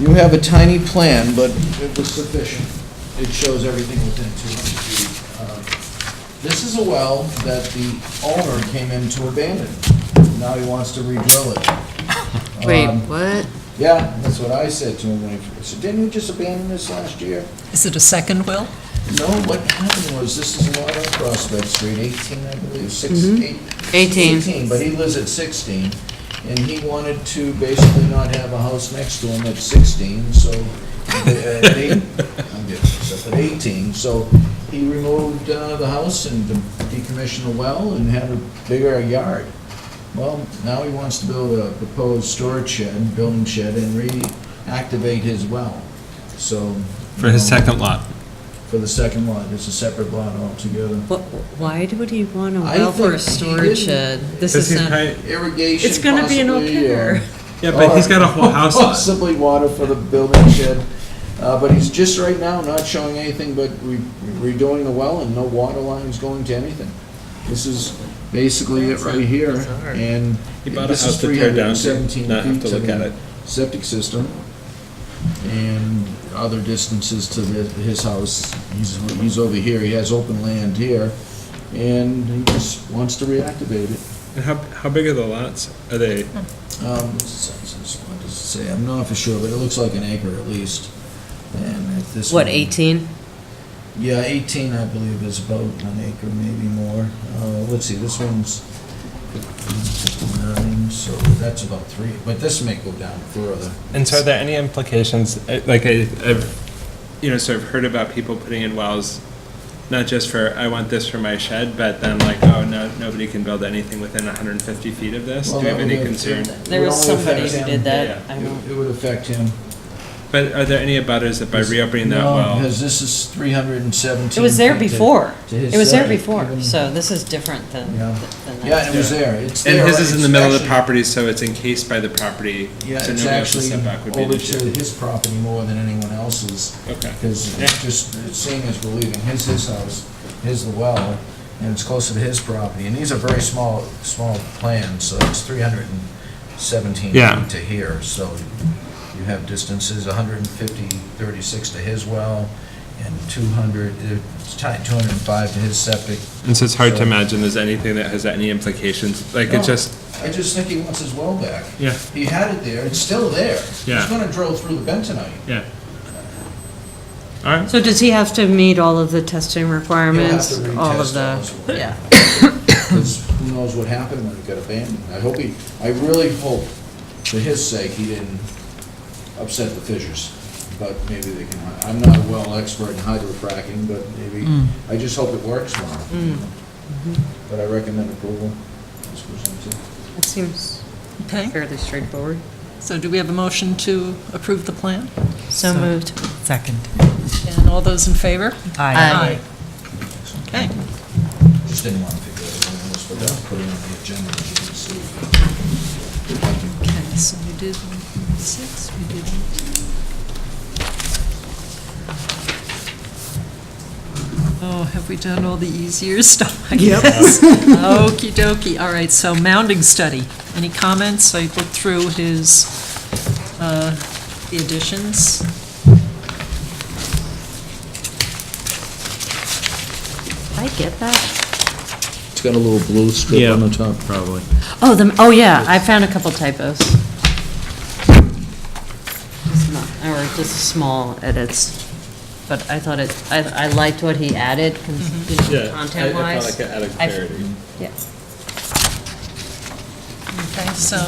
You have a tiny plan, but it was sufficient. It shows everything within 200 feet. This is a well that the owner came in to abandon. Now he wants to re-drill it. Wait, what? Yeah, that's what I said to him when he said, didn't you just abandon this last year? Is it a second will? No, what happened was, this is a lot on Prospect Street, 18, I believe, 18. But he lives at 16, and he wanted to basically not have a house next to him at 16, so, I'm getting this up, at 18, so he removed the house and decommissioned the well and had a bigger yard. Well, now he wants to build a proposed storage shed, building shed, and reactivate his well, so. For his second lot. For the second lot, it's a separate lot altogether. Why would he want a I well for a think he storage didn't- shed? This Because is he's not, probably, Irrigation it's gonna be an au possibly, pair. yeah, but he's got a whole house lot. Possibly water for the building shed, but he's just right now not showing anything but redoing the well and no water lines going to anything. This is basically it right here, and He bought a this house is to tear down to 317 not have feet to to look at the it. septic system, and other distances to his house. He's over here, he has open land here, and he just wants to reactivate it. And how big are the lots? Are they, What does it say? I'm not for sure, but it looks like an acre at least. And if this what, one- 18? Yeah, 18, I believe, is about an acre, maybe more. Let's see, this one's 59, so that's about 3, but this may go down further. and so are there any implications, like I've, sort of heard about people putting in wells, not just for, I want this for my shed, but then like, oh, no, nobody can build anything within 150 feet of this? Do you have any concern? There was It would only somebody affect who him. did that. Yeah. I won't- It would affect him. But are there any abutters that by reopening that No, well? because this is 317. It was there feet to- before. to his It was there side. before, so this is different than Yeah. than that. Yeah, and it was there. It's there. And his is in the It's middle of the actually- property, so it's encased by the property, Yeah, so it's nobody else's actually setback would be an over issue. to his property more than anyone else's. Okay. Because Yeah. just seeing as we're leaving his house, his the well, and it's closer to his property. And these are very small plans, so it's 317 Yeah. feet to here. So you have distances, 150, 36 to his well, and 205 to his septic. And so it's hard to So- imagine there's anything that has any implications, like No, it just, I just think he wants his well back. yeah, He had it there, it's still there. Yeah. He's gonna drill through the bentonite. yeah. All right, So does he have to meet all of the testing requirements? He'll have to All of retest the, all his well. yeah. Because who knows what happened when it got abandoned. I really hope, for his sake, he didn't upset the fissures. But maybe they can, I'm not a well expert in hydrofracking, but maybe, I just hope it works for him. But I recommend approval as presented. That seems Okay, fairly straightforward. so do we have a motion to approve the plan? So moved. Second. And all those in favor? Aye. Okay. Just didn't want to figure out anything else, but I'll put it on the agenda as you can see. Okay, so we did 6, we did. Oh, have we done all the easier stuff? I Yep. guess. Okey dokey. All right, so mounding study. Any comments? I looked through his, the additions. Did I get that? It's got a little blue strip Yeah. on the top. probably. Oh, yeah, I found a couple typos. Or just small edits. But I thought I liked what he added, content-wise. I felt like it added clarity. Yeah. Okay, so,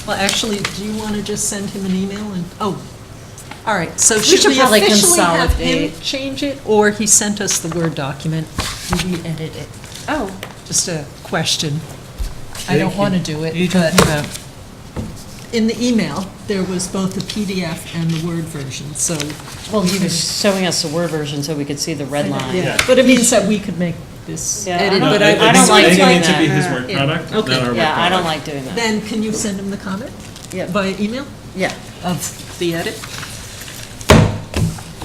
well, actually, do you want to just send him an email and, oh, All right, so We should should we probably officially have him consolidate. change it, or he sent us the Word document, we edit it? Oh. Just a question. I don't want to do it, you but talking about? in the email, there was both the PDF and the Word version, so. Well, he was showing us the Word version so we could see the red line. Yeah, but it means that we could make this Yeah, I edit, don't- but I don't like think it doing needs to be that. his work Yeah. product, not Okay. our work Yeah, I don't product. like doing that. Then can you send him the comment Yeah. via email Yeah. of the edit?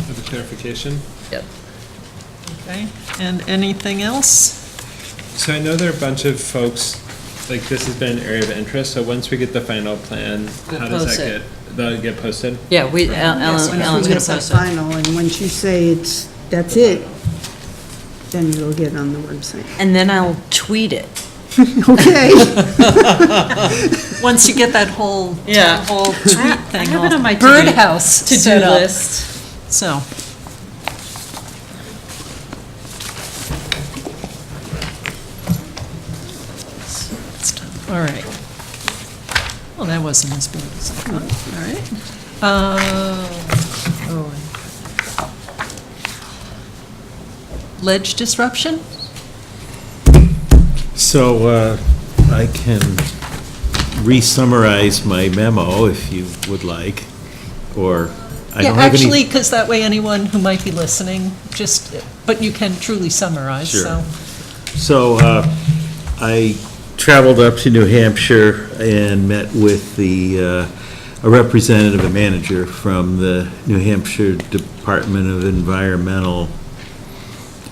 With a clarification. Yep. Okay, and anything else? So I know there are a bunch of folks, like this has been an area of interest, so once we get the final plan, We'll how does post that it. that'll get posted? Yeah, we, Yes, Ellen's when gonna Once we get the post it. final, and once you say that's it, then it'll get on the website. And then I'll tweet it. Okay. Once you get that whole, Yeah. whole tweet I thing have it on my off, birdhouse to-do set up. list. So. All right. Well, that wasn't as bad as I thought. All right. Ledge disruption? So I can re-summarize my memo if you would like, or I Yeah, don't have any. actually, because that way anyone who might be listening, but you can truly summarize, Sure. so. So I traveled up to New Hampshire and met with a representative, a manager from the New Hampshire Department of Environmental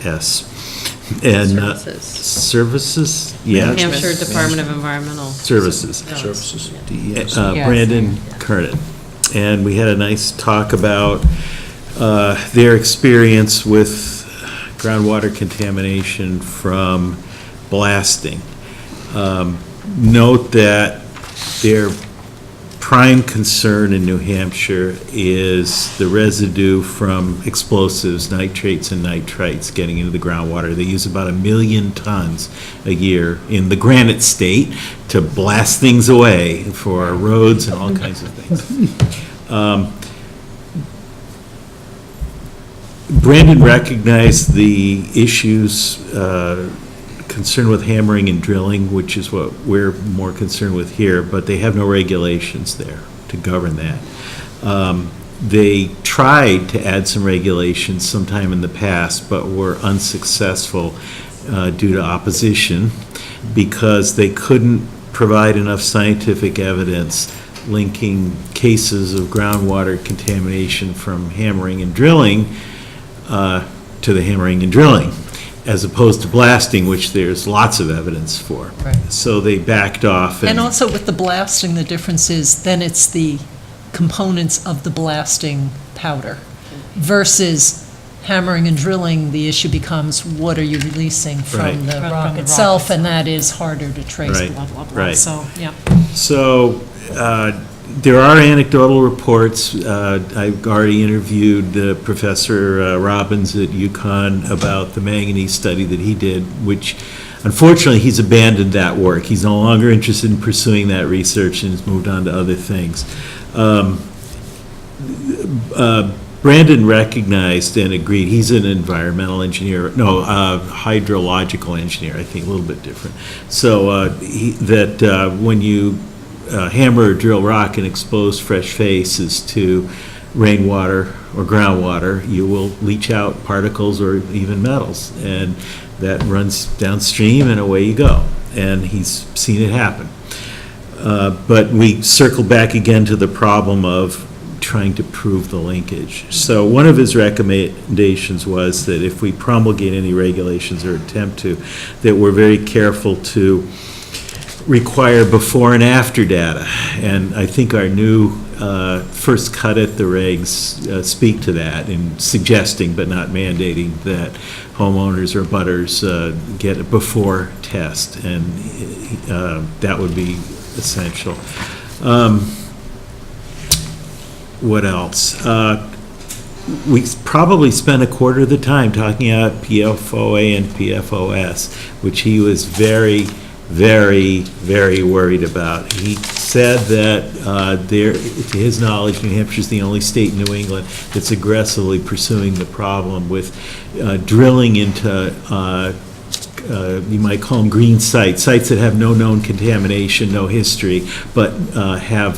and Services, yeah. New Hampshire Department of Environmental. Services. Services. Yes. Brandon Kernan. And we had a nice talk about their experience with groundwater contamination from blasting. Note that their prime concern in New Hampshire is the residue from explosives, nitrates and nitrites getting into the groundwater. They use about 1 million tons a year in the Granite State to blast things away for our roads and all kinds of things. Brandon recognized the issues concerned with hammering and drilling, which is what we're more concerned with here, but they have no regulations there to govern that. They tried to add some regulations sometime in the past, but were unsuccessful due to opposition because they couldn't provide enough scientific evidence linking cases of groundwater contamination from hammering and drilling to the hammering and drilling, as opposed to blasting, which there's lots of evidence for. Right. So they backed off. And also with the blasting, the difference is then it's the components of the blasting powder versus hammering and drilling, the issue becomes what are you releasing Right. from the From rock the itself, rock and that is harder to trace, Right, blah, blah, blah. right. So, yeah. So there are anecdotal reports. I've already interviewed Professor Robbins at UConn about the manganese study that he did, which unfortunately he's abandoned that work. He's no longer interested in pursuing that research and has moved on to other things. Brandon recognized and agreed, he's an environmental engineer, no, hydrological engineer, I think, a little bit different. So when you hammer or drill rock and expose fresh faces to rainwater or groundwater, you will leach out particles or even metals, and that runs downstream and away you go. And he's seen it happen. But we circle back again to the problem of trying to prove the linkage. So one of his recommendations was that if we promulgate any regulations or attempt to, that we're very careful to require before and after data. And I think our new first cut at the regs speak to that in suggesting but not mandating that homeowners or butters get a before test, and that would be essential. What else? We probably spent a quarter of the time talking about PFOA and PFOS, which he was very, very, very worried about. He said that to his knowledge, New Hampshire is the only state in New England that's aggressively pursuing the problem with drilling into you might call them green sites that have no known contamination, no history, but have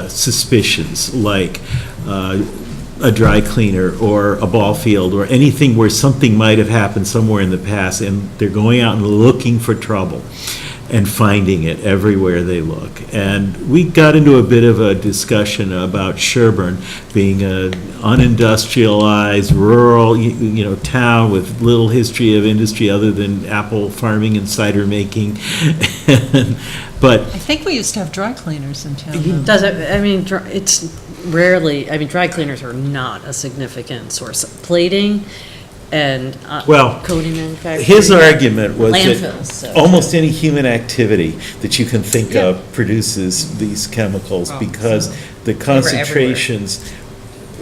suspicions like a dry cleaner or a ball field or anything where something might have happened somewhere in the past, and they're going out and looking for trouble and finding it everywhere they look. And we got into a bit of a discussion about Sherborn being an unindustrialized, rural, town with little history of industry other than apple farming and cider making. But I think we used to have dry cleaners in town. though. Does it, I mean, it's rarely, I mean, dry cleaners are not a significant source of plating and Well, coating manufacturing. his argument was Landfills, that so- almost any human activity that you can think Yeah. of produces these chemicals Oh, because so the were concentrations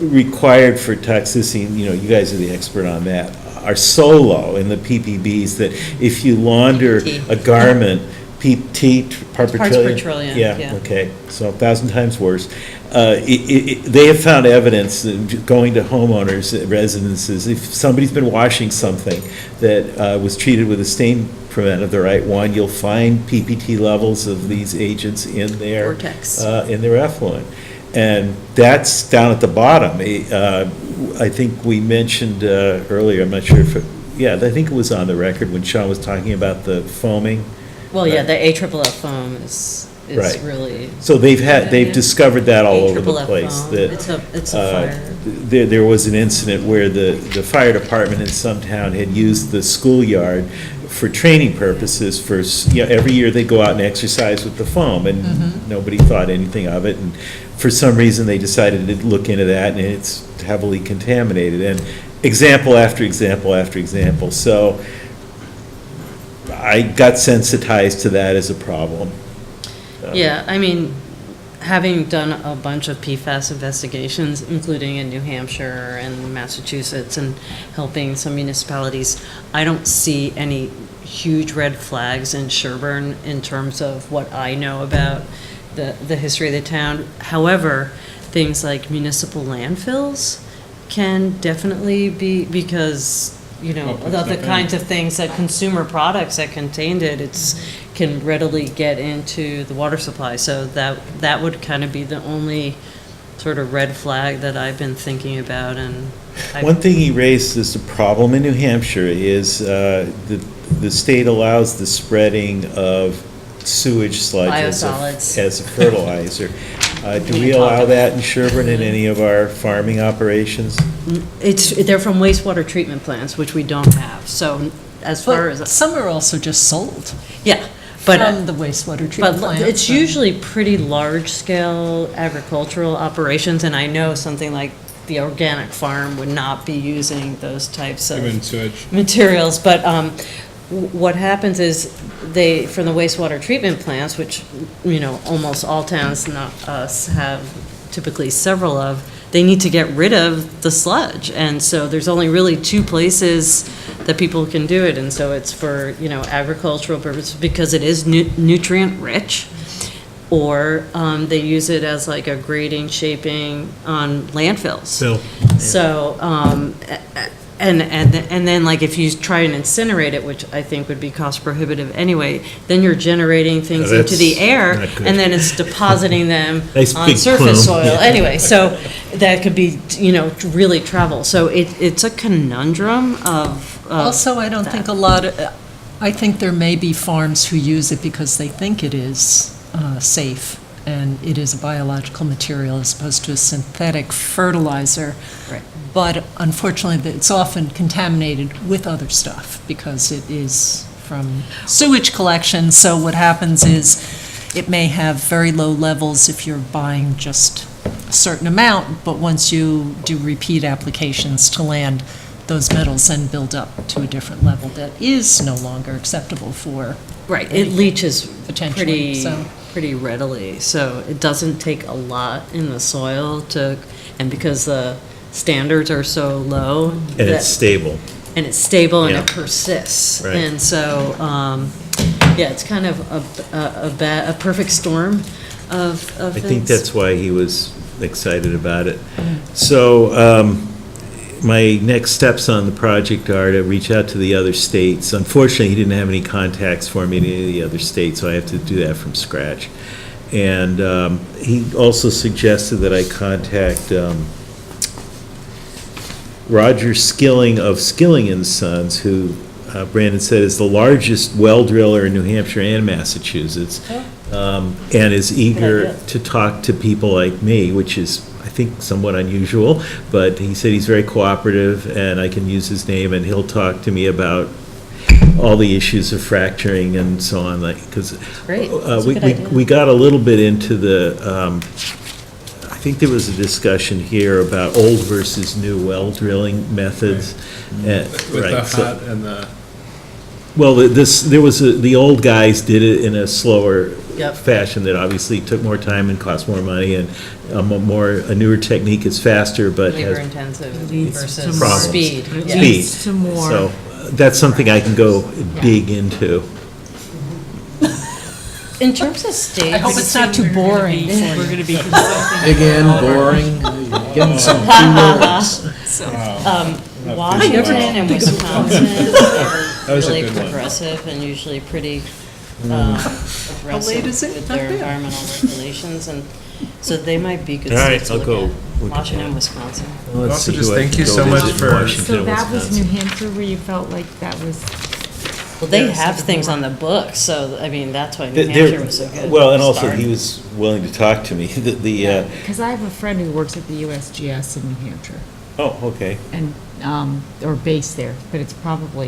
required for toxicity, you guys are the expert on that, are so low in the PPBs that if you launder PT. a garment, PT, parts per Parts trillion? per trillion, Yeah, yeah. okay, so 1,000 times worse. They have found evidence, going to homeowners, residences, if somebody's been washing something that was treated with a stain preventative, the right one, you'll find PPT levels of these agents in their Vortex. in their effluent. And that's down at the bottom. I think we mentioned earlier, I'm not sure if, I think it was on the record when Sean was talking about the foaming. Well, yeah, the AFFF foam is Right. really. So they've discovered that all over the AFFF place. foam. That It's a fire. there was an incident where the fire department in some town had used the schoolyard for training purposes for, every year they go out and exercise with the foam, and nobody thought anything of it. And for some reason, they decided to look into that, and it's heavily contaminated. And example after example after example. So I got sensitized to that as a problem. Yeah, I mean, having done a bunch of PFAS investigations, including in New Hampshire and Massachusetts, and helping some municipalities, I don't see any huge red flags in Sherborn in terms of what I know about the history of the town. However, things like municipal landfills can definitely be, because, the kinds of things that consumer products that contained it, can readily get into the water supply. So that would kind of be the only sort of red flag that I've been thinking about. And One thing he raised as a problem in New Hampshire is the state allows the spreading of sewage sludge Biosolids. as a fertilizer. Do We we talked allow about that in Sherborn in any of our farming operations? they're from wastewater treatment plants, which we don't have. So as far But as, some are also just sold yeah, but. from the wastewater treatment But plant. it's so- usually pretty large-scale agricultural operations, and I know something like the organic farm would not be using those types of Even sewage. materials. But what happens is from the wastewater treatment plants, which, almost all towns, not us, have typically several of, they need to get rid of the sludge. And so there's only really two places that people can do it. And so it's for, agricultural purposes because it is nutrient rich. Or they use it as like a grading, shaping on landfills. So, and then like if you try and incinerate it, which I think would be cost prohibitive anyway, then you're generating things into the That's air, not good. and then it's depositing them Nice on big surface plume. soil. Yeah. Anyway, so that could be, really travel. So it's a conundrum of. Also, I don't that. think I think there may be farms who use it because they think it is safe, and it is a biological material as opposed to a synthetic fertilizer. Right. But unfortunately, it's often contaminated with other stuff because it is from sewage collection. So what happens is it may have very low levels if you're buying just a certain amount, but once you do repeat applications to land, those metals then build up to a different level that is no longer acceptable for. Right, it leaches Potentially, pretty readily, so it doesn't take a lot in the soil and because the standards are so low. And it's stable. And it's stable and Yeah. it persists. Right. And so, Yeah, it's kind of a perfect storm of I things. think that's why he was excited about it. So, my next steps on the project are to reach out to the other states. Unfortunately, he didn't have any contacts for me in any of the other states, so I have to do that from scratch. And he also suggested that I contact Roger Skilling of Skilling and Sons, who Brandon said is the largest well driller in New Hampshire and Massachusetts, and is eager to talk to people like me, which is, I think, somewhat unusual, but he said he's very cooperative, and I can use his name, and he'll talk to me about all the issues of fracturing and so on, like, because Great. That's a good idea. we got a little bit into the, I think there was a discussion here about old versus new well drilling methods. With the hot and the. Well, the old guys did it in a slower Yep. fashion that obviously took more time and cost more money, and a newer technique is faster, but Labor has intensive Leads to versus problems. speed. It Yeah. leads to more. So that's something I can go dig into. In terms of state. I hope it's not too boring. We're going to be consulting. Again, boring, getting some keywords. Washington and Wisconsin are was a really good one. progressive and usually pretty aggressive late is it? with Not their bad. environmental regulations, and so they might be good All right, states to I'll look go at. look at Washington, that. Wisconsin. Let's Also, see just who I thank can you go so much visit for- Washington So and that was Wisconsin. New Hampshire where you felt like that was, Well, they Yeah, have so things more. on the books, so, I mean, that's why New There- Hampshire was so good. Well, and also, start. he was willing to talk to me. because I have a friend who works at the USGS in New Hampshire, Oh, okay. and, or based there, but it's probably,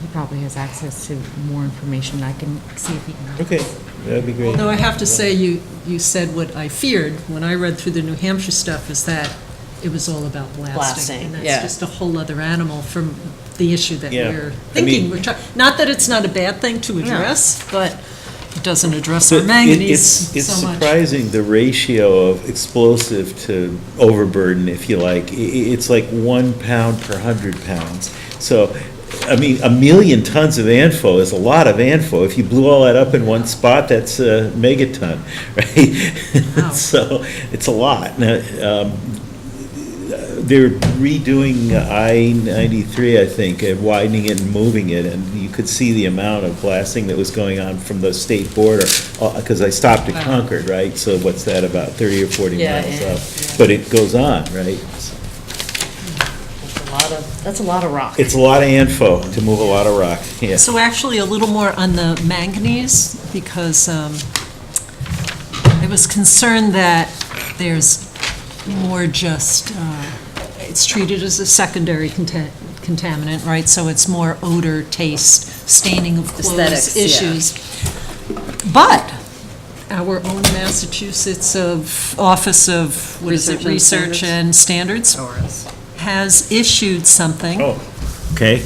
he probably has access to more information. I can see if he can. Okay, that'd be great. Although I have to say, you said what I feared when I read through the New Hampshire stuff, is that it was all about blasting. Blasting, And yeah. that's just a whole other animal from the issue that Yeah. we're I thinking. mean- We're trying, not that it's not a bad thing to address, but it doesn't address our But manganese it's so much. surprising, the ratio of explosive to overburden, if you like. It's like 1 pound per 100 pounds. So, I mean, 1,000,000 tons of ANFO is a lot of ANFO. If you blew all that up in one spot, that's a megaton, right? Wow. So, it's a lot. Now, they're redoing I-93, I think, and widening it and moving it, and you could see the amount of blasting that was going on from the state border, because I stopped at Concord, right? So what's that, about 30 or 40 Yeah, miles yeah, up? But it goes on, right? That's a lot of rock. It's a lot of info to move a lot of rock, yeah. So actually, a little more on the manganese, because I was concerned that there's more just, it's treated as a secondary contaminant, right? So it's more odor, taste, staining of clothes Aesthetics, yeah. issues. But our own Massachusetts Office of, what is it, Research and Research Standards? and Standards has issued something. Oh, okay.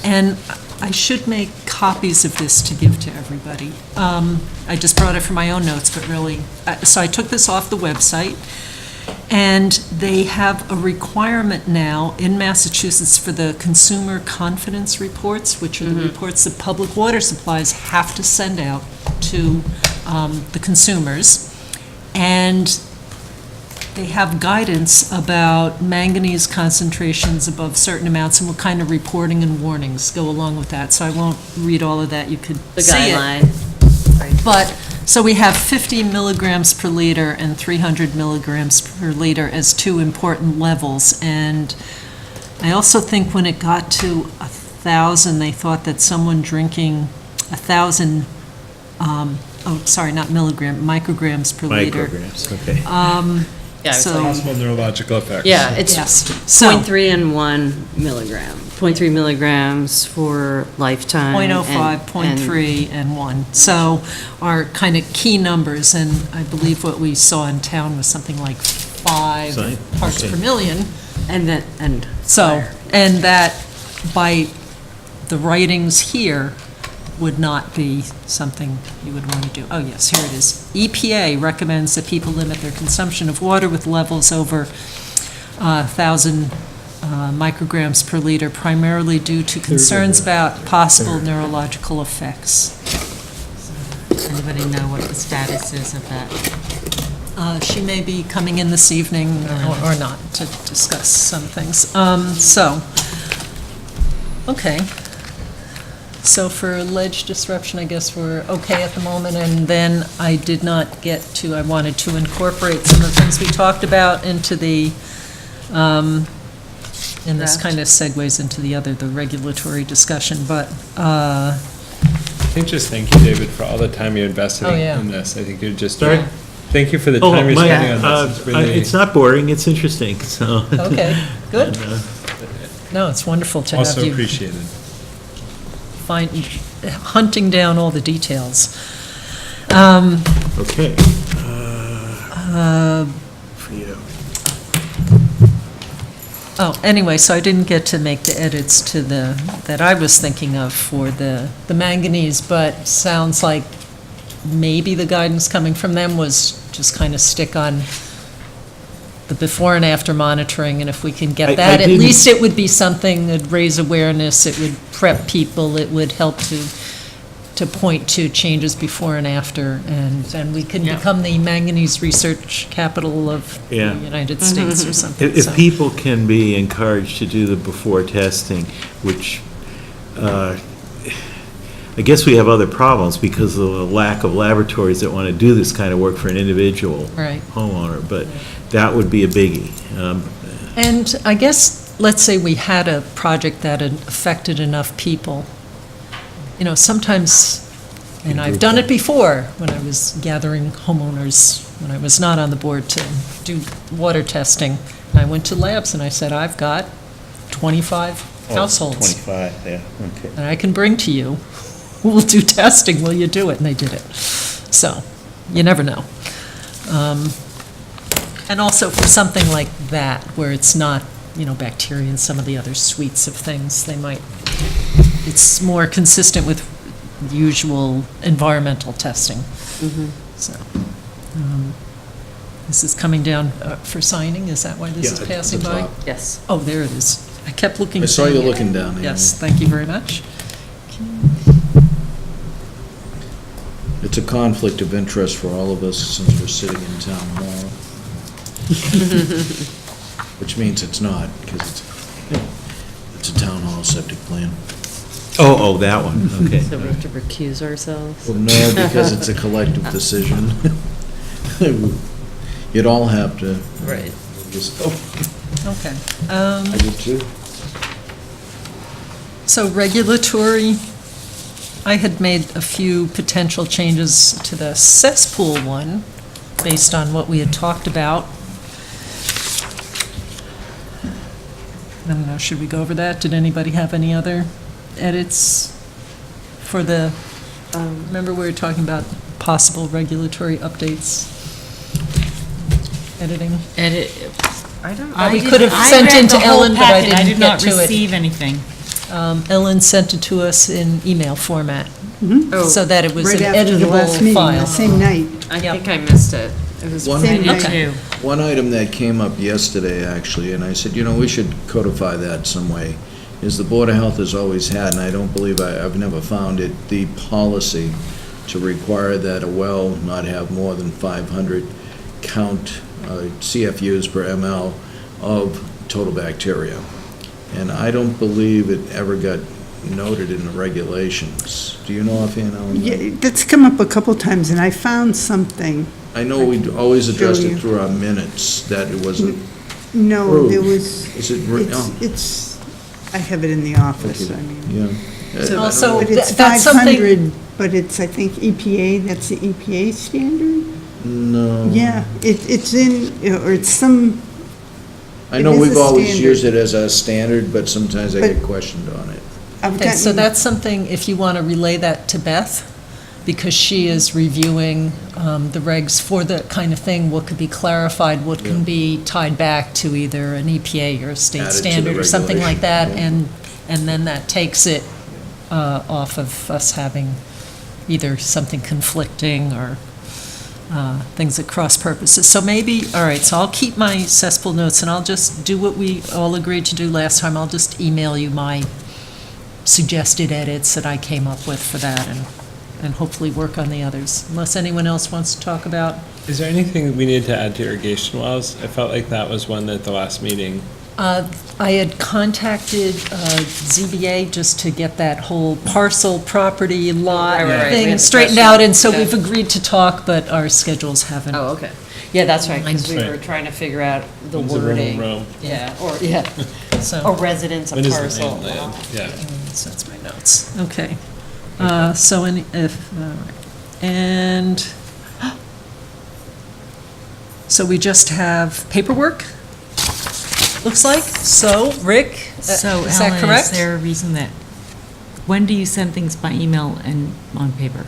And I should make copies of this to give to everybody. I just brought it for my own notes, but really, so I took this off the website, and they have a requirement now in Massachusetts for the consumer confidence reports, which are the reports that public water supplies have to send out to the consumers. And they have guidance about manganese concentrations above certain amounts and what kind of reporting and warnings go along with that. So I won't read all of that, you could The see it. guideline. But, so we have 50 milligrams per liter and 300 milligrams per liter as two important levels. And I also think when it got to 1,000, they thought that someone drinking 1,000, not milligram, micrograms per liter. Micrograms, okay. Yeah, it's So- like- Possible neurological effects. Yeah, it's Yes. So- 0.3 and 1 milligram. 0.3 milligrams for lifetime. 0.05, and- 0.3, and 1. So are kind of key numbers, and I believe what we saw in town was something like 5 Fine. parts Okay. per million. And So, and that by the writings here would not be something you would want to do. Oh, yes, here it is. EPA recommends that people limit their consumption of water with levels over 1,000 micrograms per liter, primarily due to concerns about possible neurological effects. Does anybody know what the status is of that? She may be coming in this evening or not to discuss some things. Okay. So for ledge disruption, I guess we're okay at the moment, and then I did not get to, I wanted to incorporate some of the things we talked about into the, and this Draft. kind of segues into the regulatory discussion, but, I think just thank you, David, for all the time you invested Oh, yeah. in this. I think you're just, Sorry? thank you for the Oh, time you're my- spending on this. It's really. It's not boring, it's interesting, so. okay, good. And, No, it's wonderful to have Also you appreciated. hunting down all the details. Okay. For you. Oh, anyway, so I didn't get to make the edits to that I was thinking of for the manganese, but sounds like maybe the guidance coming from them was just kind of stick on the before and after monitoring, and if we can I get that, at didn't- least it would be something that'd raise awareness, it would prep people, it would help to point to changes before and after, and we can Yeah. become the manganese research capital of the Yeah. United States or something. If so. people can be encouraged to do the before testing, which, I guess we have other problems because of the lack of laboratories that want to do this kind of work for an individual Right. homeowner, but that would be a biggie. And I guess, let's say we had a project that had affected enough people. You know, sometimes, and I've done it before, when I was gathering homeowners, when I was not on the board to do water testing. I went to labs and I said, I've got 25 households 25, yeah, okay. that I can bring to you. Who will do testing? Will you do it? And they did it. So, you never know. And also for something like that, where it's not, bacteria and some of the other suites of things, it's more consistent with usual environmental testing. So, this is coming down for signing, is that why this Yeah, is at the passing by? top. Yes. Oh, there it is. I kept looking. I saw you saying- looking down there. Yes, thank you very much. It's a conflict of interest for all of us since we're sitting in town hall. Which means it's not, because it's a town hall septic plan. Oh, that one, okay. So we have to recuse ourselves? Well, no, because it's a collective decision. You'd all have to. Right. Just, Okay. I did too. So regulatory, I had made a few potential changes to the cesspool one, based on what we had talked about. I don't know, should we go over that? Did anybody have any other edits for the, remember we were talking about possible regulatory updates? Editing? I don't. We could have sent it to Ellen, but I didn't I did not get to it. receive anything. Ellen sent it to us in email format, so that it was Right an after the last editable meeting, the file. same night. I think I missed it. It was One- Same Me night. too. One item that came up yesterday, actually, and I said, we should codify that some way, is the Board of Health has always had, and I don't believe, I've never found it, the policy to require that a well not have more than 500 count CFUs per ml of total bacteria. And I don't believe it ever got noted in the regulations. Do you know offhand, Ellen? Yeah, that's come up a couple times, and I found something. I know we always addressed Show it you. through our minutes, that it wasn't, No, there Approved. was, is it, oh, it's, I have it in the office, okay, I mean. yeah. Also, But it's that's something, 500, but it's, I think, EPA, that's the EPA standard? No. Yeah, it's in, or it's some, I know it is we've a always standard. used it as a standard, but sometimes I get But- questioned on it. I've okay, so gotten, that's something, if you want to relay that to Beth, because she is reviewing the regs for that kind of thing, what could be clarified, what can Yeah. be tied back to either an EPA or a state Added to the standard or something like that, regulation, and then that takes it off of us having either something conflicting or things at cross purposes. So maybe, all right, so I'll keep my cesspool notes, and I'll just do what we all agreed to do last time. I'll just email you my suggested edits that I came up with for that, and hopefully work on the others, unless anyone else wants to talk about. Is there anything we need to add to irrigation wells? I felt like that was one that the last meeting. I had contacted ZBA just to get that whole parcel, property, lot Right, we thing had the straightened question. out, and so Yeah. we've agreed to talk, but our schedules haven't. Oh, okay. Yeah, that's right, because we Right. were trying to figure out the When's the Roman wording. Rome? Yeah, or, yeah, a So, residence, a When is the parcel. mainland? Yeah. so that's my notes. Okay. So all right. And, so we just have paperwork, looks like. So, Rick, So, is that Ellen, correct? is there a reason that, when do you send things by email and on paper?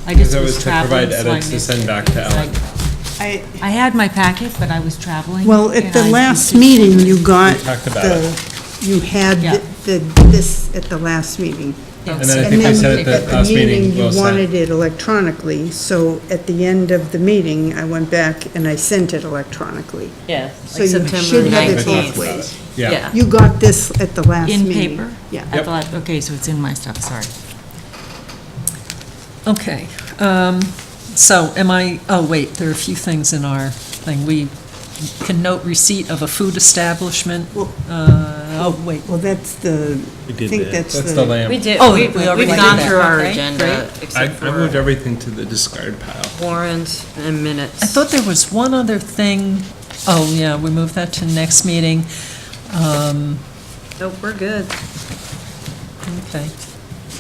I just That was was to traveling, provide so I edits to missed send it. back to It's like- Ellen. I had my packet, but I was traveling. Well, at and the I last just- meeting, you got We talked about the, it. you had Yeah. this at the last meeting. And then I think I said at the last meeting, we'll you send. wanted it electronically, so at the end of the meeting, I went back and I sent it electronically. Yeah, So like you September should have it 19th. both ways. Yeah. You got this at the last In meeting. paper? Yeah. I thought, okay, so it's in my stuff, sorry. Okay, so oh, wait, there are a few things in our thing. We can note receipt of a food establishment. Wait. Well, that's the, We I did think that. that's That's the the, lamp. We did, Oh, we've we already we've did gone that. through our Okay, agenda, great. I except moved for everything to the discard pile. warrants and minutes. I thought there was one other thing. Oh, yeah, we moved that to next meeting. Nope, we're good. Okay.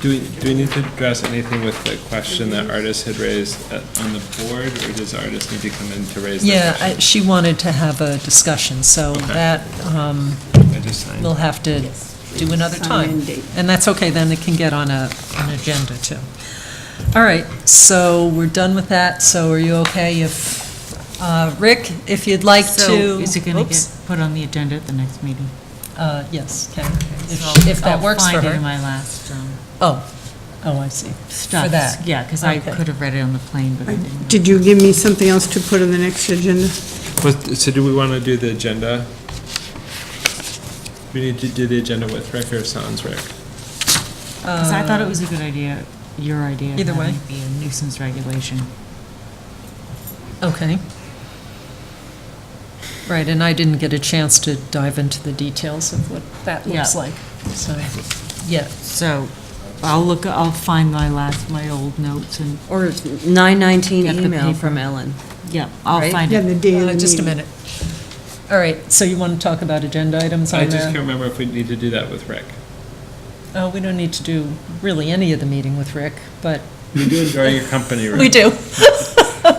Do we need to address anything with the question that Artis had raised on the board, or does Artis need to come in to raise the Yeah, question? she wanted to have a discussion, so Okay. that I just signed. we'll have to do another Sign time. and date. And that's okay, then it can get on an agenda, too. All right, so we're done with that, so are you okay if, Rick, if you'd like to? So is it going to Oops. get put on the agenda at the next meeting? Yes, Ken, So if that works for I'll find it her. in my last Oh, I see. stuff. For that. Yeah, because I Okay. could have read it on the plane, but I didn't. did you give me something else to put on the next agenda? So do we want to do the agenda? We need to do the agenda with Rick or sans Rick? Because I thought it was a good idea, your idea. of Either way. having it be a nuisance regulation. Okay. Right, and I didn't get a chance to dive into the details of what that looks Yeah. like, so, yeah. So I'll find my old notes and, Or 9/19 Get the email paper. from Ellen. yeah, I'll Right? find Yeah, it. the day of the meeting. Just a minute. All right, so you want to talk about agenda items I on just can't there? remember if we need to do that with Rick. Oh, we don't need to do really any of the meeting with Rick, but We do enjoy your company, Rick. we do.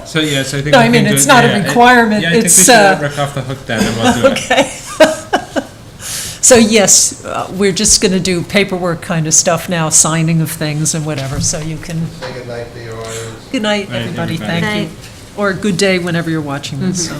So, yes, I think. No, we I mean, can do it's it- not a yeah, yeah, requirement, Yeah, I think we it's, should let Rick off the hook then, and we'll do it. Okay. So yes, we're just going to do paperwork kind of stuff now, signing of things and whatever, so you can. Say good night to your audience. Good night, Right, everybody, everybody. thank you. Or good day whenever you're watching this, so.